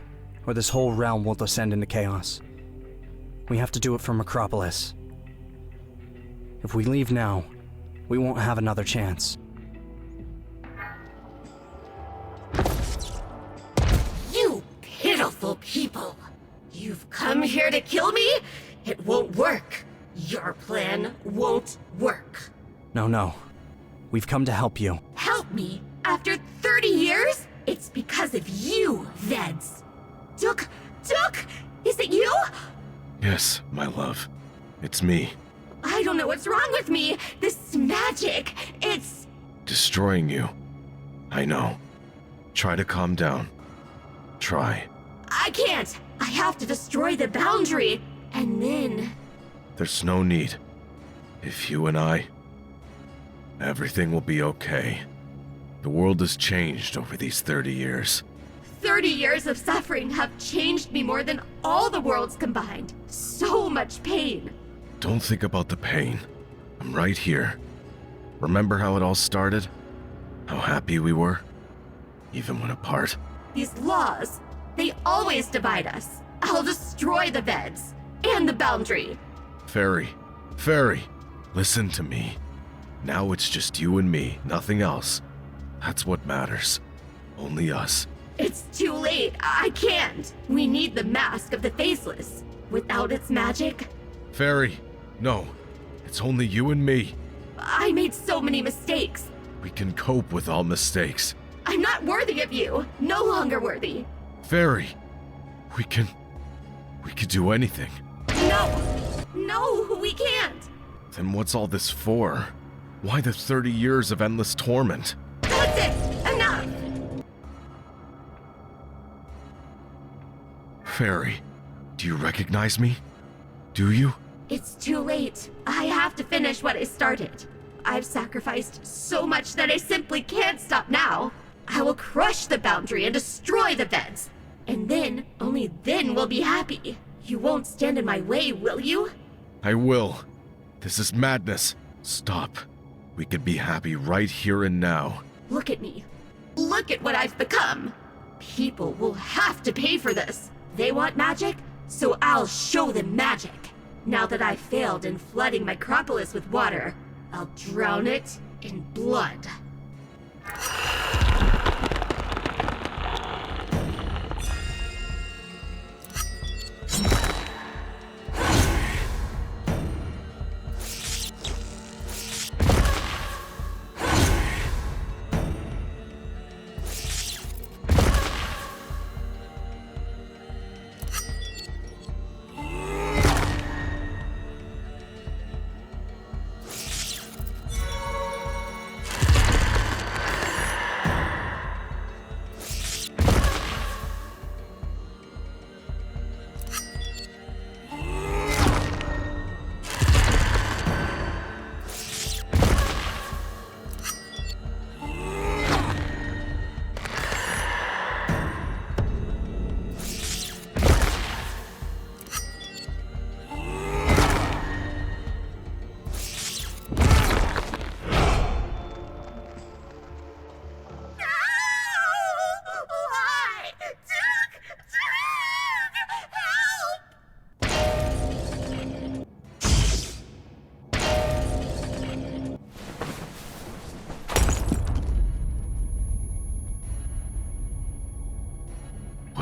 or this whole realm will descend into chaos. We have to do it for Acropolis. If we leave now, we won't have another chance. You pitiful people! You've come here to kill me? It won't work. Your plan won't work. No. We've come to help you. Help me? After 30 years? It's because of you, Veds. Duke? Is it you? Yes, my love. It's me. I don't know what's wrong with me. This magic, it's... Destroying you. I know. Try to calm down. Try. I can't. I have to destroy the boundary. And then... There's no need. If you and I... Everything will be okay. The world has changed over these 30 years. 30 years of suffering have changed me more than all the worlds combined. So much pain. Don't think about the pain. I'm right here. Remember how it all started? How happy we were? Even when apart. These laws, they always divide us. I'll destroy the beds and the boundary. Fairy, listen to me. Now it's just you and me, nothing else. That's what matters. Only us. It's too late. I can't. We need the mask of the faceless. Without its magic... Fairy, no. It's only you and me. I made so many mistakes. We can cope with all mistakes. I'm not worthy of you. No longer worthy. Fairy, we can do anything. No, we can't. Then what's all this for? Why the 30 years of endless torment? That's it! Enough! Fairy, do you recognize me? Do you? It's too late. I have to finish what I started. I've sacrificed so much that I simply can't stop now. I will crush the boundary and destroy the beds. And then, only then we'll be happy. You won't stand in my way, will you? I will. This is madness. Stop. We could be happy right here and now. Look at me. Look at what I've become. People will have to pay for this. They want magic, so I'll show them magic. Now that I've failed in flooding my Acropolis with water, I'll drown it in blood.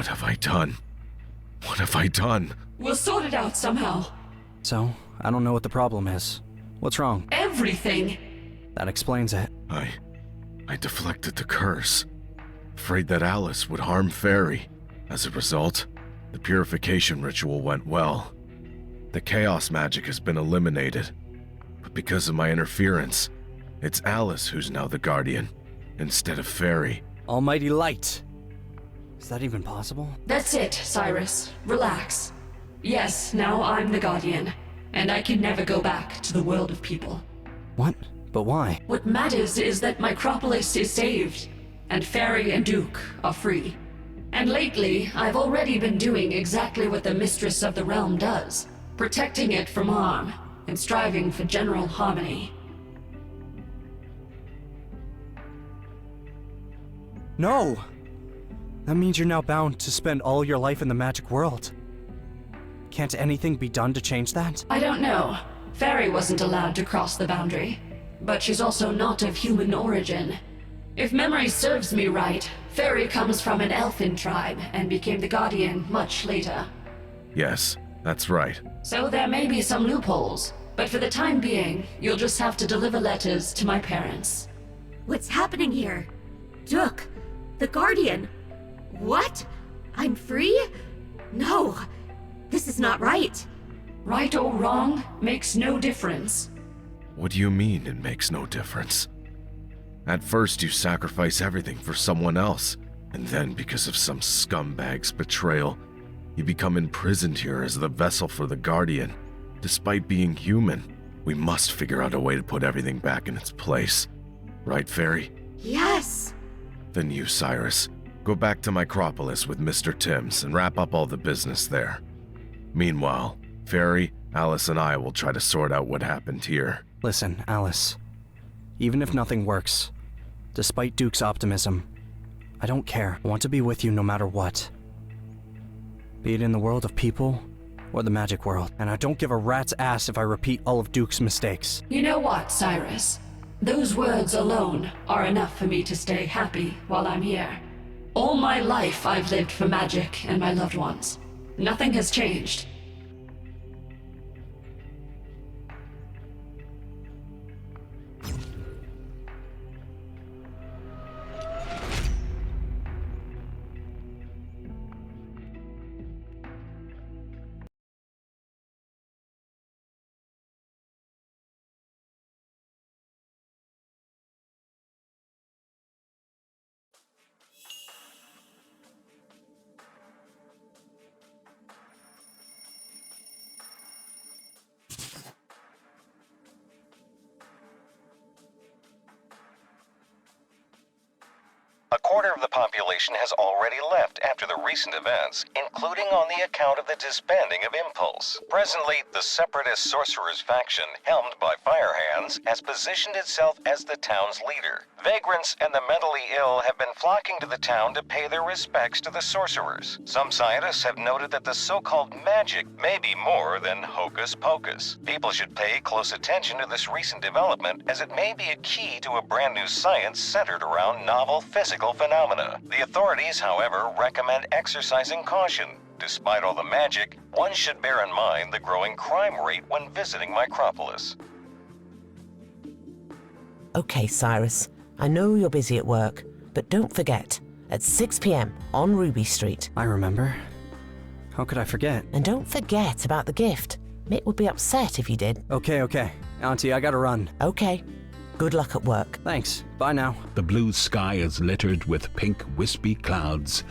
What have I done? What have I done? We'll sort it out somehow. So, I don't know what the problem is. What's wrong? Everything. That explains it. I deflected the curse. Afraid that Alice would harm Fairy. As a result, the purification ritual went well. The chaos magic has been eliminated. But because of my interference, it's Alice who's now the guardian, instead of Fairy. Almighty light! Is that even possible? That's it, Cyrus. Relax. Yes, now I'm the guardian, and I can never go back to the world of people. What? But why? What matters is that Micropolis is saved, and Fairy and Duke are free. And lately, I've already been doing exactly what the Mistress of the Realm does, protecting it from harm, and striving for general harmony. No! That means you're now bound to spend all your life in the magic world. Can't anything be done to change that? I don't know. Fairy wasn't allowed to cross the boundary, but she's also not of human origin. If memory serves me right, Fairy comes from an elfin tribe and became the guardian much later. Yes, that's right. So there may be some loopholes, but for the time being, you'll just have to deliver letters to my parents. What's happening here? Duke, the guardian. What? I'm free? No, this is not right. Right or wrong makes no difference. What do you mean it makes no difference? At first you sacrifice everything for someone else, and then because of some scumbag's betrayal, you become imprisoned here as the vessel for the Guardian. Despite being human, we must figure out a way to put everything back in its place. Right, Fairy? Yes! Then you, Cyrus, go back to Micropolis with Mr. Timms and wrap up all the business there. Meanwhile, Fairy, Alice, and I will try to sort out what happened here. Listen, Alice. Even if nothing works, despite Duke's optimism, I don't care. I want to be with you no matter what. Be it in the world of people or the magic world. And I don't give a rat's ass if I repeat all of Duke's mistakes. You know what, Cyrus? Those words alone are enough for me to stay happy while I'm here. All my life I've lived for magic and my loved ones. Nothing has changed. A quarter of the population has already left after the recent events, including on the account of the disbanding of Impulse. Presently, the separatist sorcerers faction, helmed by Firehands, has positioned itself as the town's leader. Vagrants and the mentally ill have been flocking to the town to pay their respects to the sorcerers. Some scientists have noted that the so-called magic may be more than hocus pocus. People should pay close attention to this recent development, as it may be a key to a brand new science centered around novel physical phenomena. The authorities, however, recommend exercising caution. Despite all the magic, one should bear in mind the growing crime rate when visiting Micropolis. Okay, Cyrus. I know you're busy at work, but don't forget, at 6 p.m. on Ruby Street. I remember. How could I forget? And don't forget about the gift. Mick would be upset if you did. Okay. Auntie, I gotta run. Okay. Good luck at work. Thanks. Bye now. The blue sky is littered with pink, wispy clouds,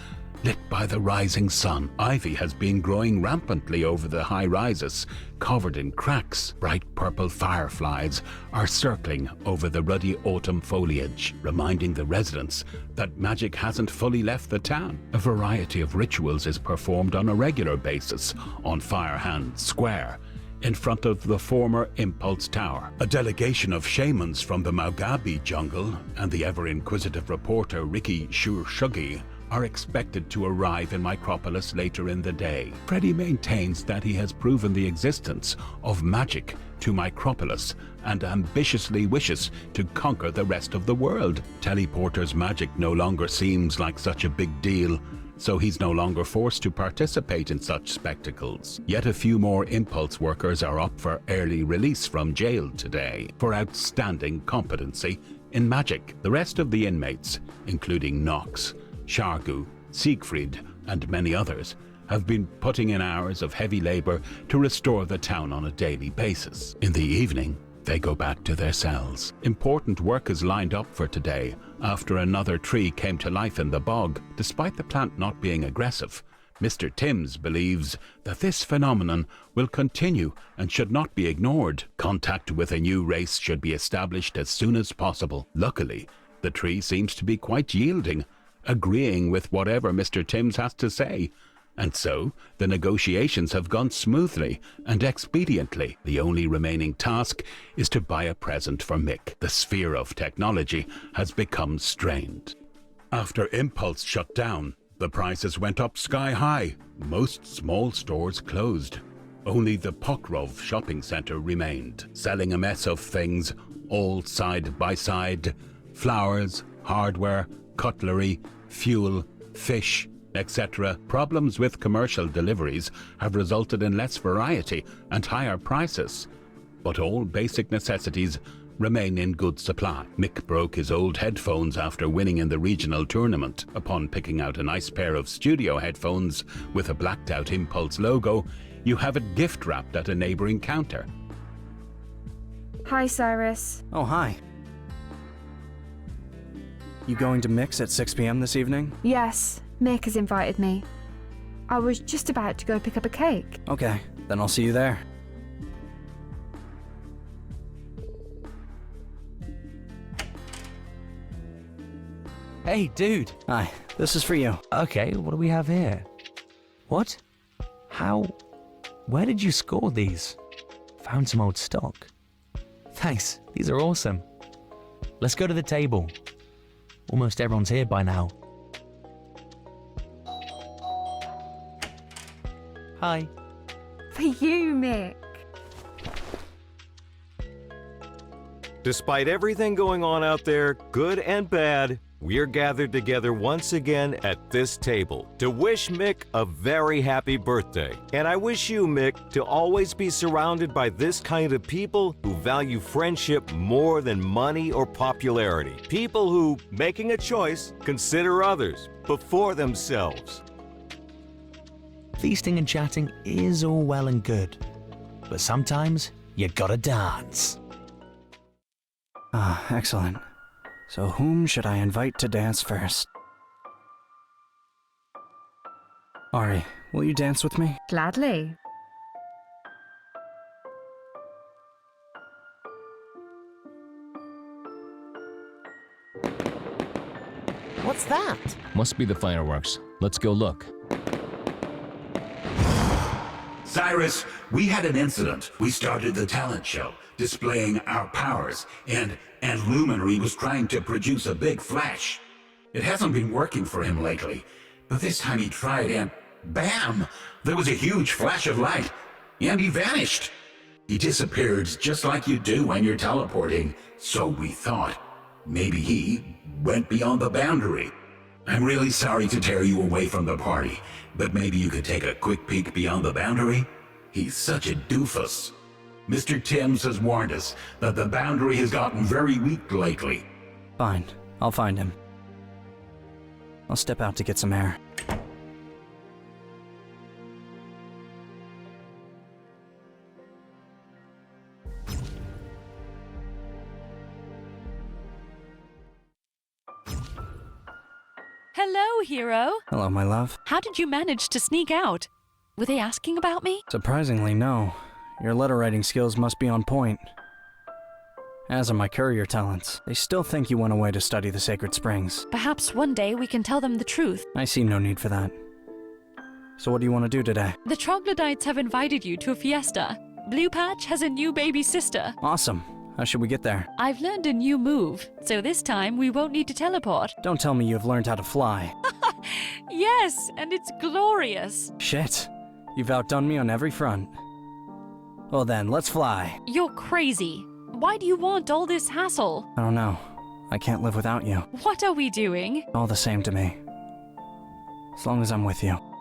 lit by the rising sun. Ivy has been growing rampantly over the high rises, covered in cracks. Bright purple fireflies are circling over the ruddy autumn foliage, reminding the residents that magic hasn't fully left the town. A variety of rituals is performed on a regular basis on Firehand Square, in front of the former Impulse Tower. A delegation of shamans from the Maugabi jungle and the ever-inquisitive reporter Ricky Shurshuggi are expected to arrive in Micropolis later in the day. Freddy maintains that he has proven the existence of magic to Micropolis and ambitiously wishes to conquer the rest of the world. Teleporter's magic no longer seems like such a big deal, so he's no longer forced to participate in such spectacles. Yet a few more impulse workers are up for early release from jail today for outstanding competency in magic. The rest of the inmates, including Nox, Shargu, Siegfried, and many others, have been putting in hours of heavy labor to restore the town on a daily basis. In the evening, they go back to their cells. Important work is lined up for today after another tree came to life in the bog. Despite the plant not being aggressive, Mr. Timms believes that this phenomenon will continue and should not be ignored. Contact with a new race should be established as soon as possible. Luckily, the tree seems to be quite yielding, agreeing with whatever Mr. Timms has to say. And so, the negotiations have gone smoothly and expediently. The only remaining task is to buy a present for Mick. The sphere of technology has become strained. After Impulse shut down, the prices went up sky high. Most small stores closed. Only the Pokrov shopping center remained, selling a mess of things, all side by side. Flowers, hardware, cutlery, fuel, fish, etc. Problems with commercial deliveries have resulted in less variety and higher prices, but all basic necessities remain in good supply. Mick broke his old headphones after winning in the regional tournament. Upon picking out a nice pair of studio headphones with a blacked out Impulse logo, you have it gift wrapped at a neighboring counter. Hi, Cyrus. Oh, hi. You going to Mick's at 6 p.m. this evening? Yes, Mick has invited me. I was just about to go pick up a cake. Okay, then I'll see you there. Hey, dude. Hi, this is for you. Okay, what do we have here? What? How? Where did you score these? Found some old stock. Thanks, these are awesome. Let's go to the table. Almost everyone's here by now. Hi. For you, Mick. Despite everything going on out there, good and bad, we're gathered together once again at this table to wish Mick a very happy birthday. And I wish you, Mick, to always be surrounded by this kind of people who value friendship more than money or popularity. People who, making a choice, consider others before themselves. Feasting and chatting is all well and good, but sometimes you gotta dance. Ah, excellent. So whom should I invite to dance first? Ari, will you dance with me? Gladly. What's that? Must be the fireworks. Let's go look. Cyrus, we had an incident. We started the talent show, displaying our powers, and Luminary was trying to produce a big flash. It hasn't been working for him lately, but this time he tried and bam! There was a huge flash of light, and he vanished. He disappeared just like you do when you're teleporting, so we thought maybe he went beyond the boundary. I'm really sorry to tear you away from the party, but maybe you could take a quick peek beyond the boundary? He's such a doofus. Mr. Timms has warned us that the boundary has gotten very weak lately. Fine, I'll find him. I'll step out to get some air. Hello, hero. Hello, my love. How did you manage to sneak out? Were they asking about me? Surprisingly, no. Your letter writing skills must be on point. As are my courier talents. They still think you went away to study the sacred springs. Perhaps one day we can tell them the truth. I see no need for that. So what do you want to do today? The troglodytes have invited you to a fiesta. Blue Patch has a new baby sister. Awesome. How should we get there? I've learned a new move, so this time we won't need to teleport. Don't tell me you've learned how to fly. Yes, and it's glorious. Shit. You've outdone me on every front. Well then, let's fly. You're crazy. Why do you want all this hassle? I don't know. I can't live without you. What are we doing? All the same to me. As long as I'm with you.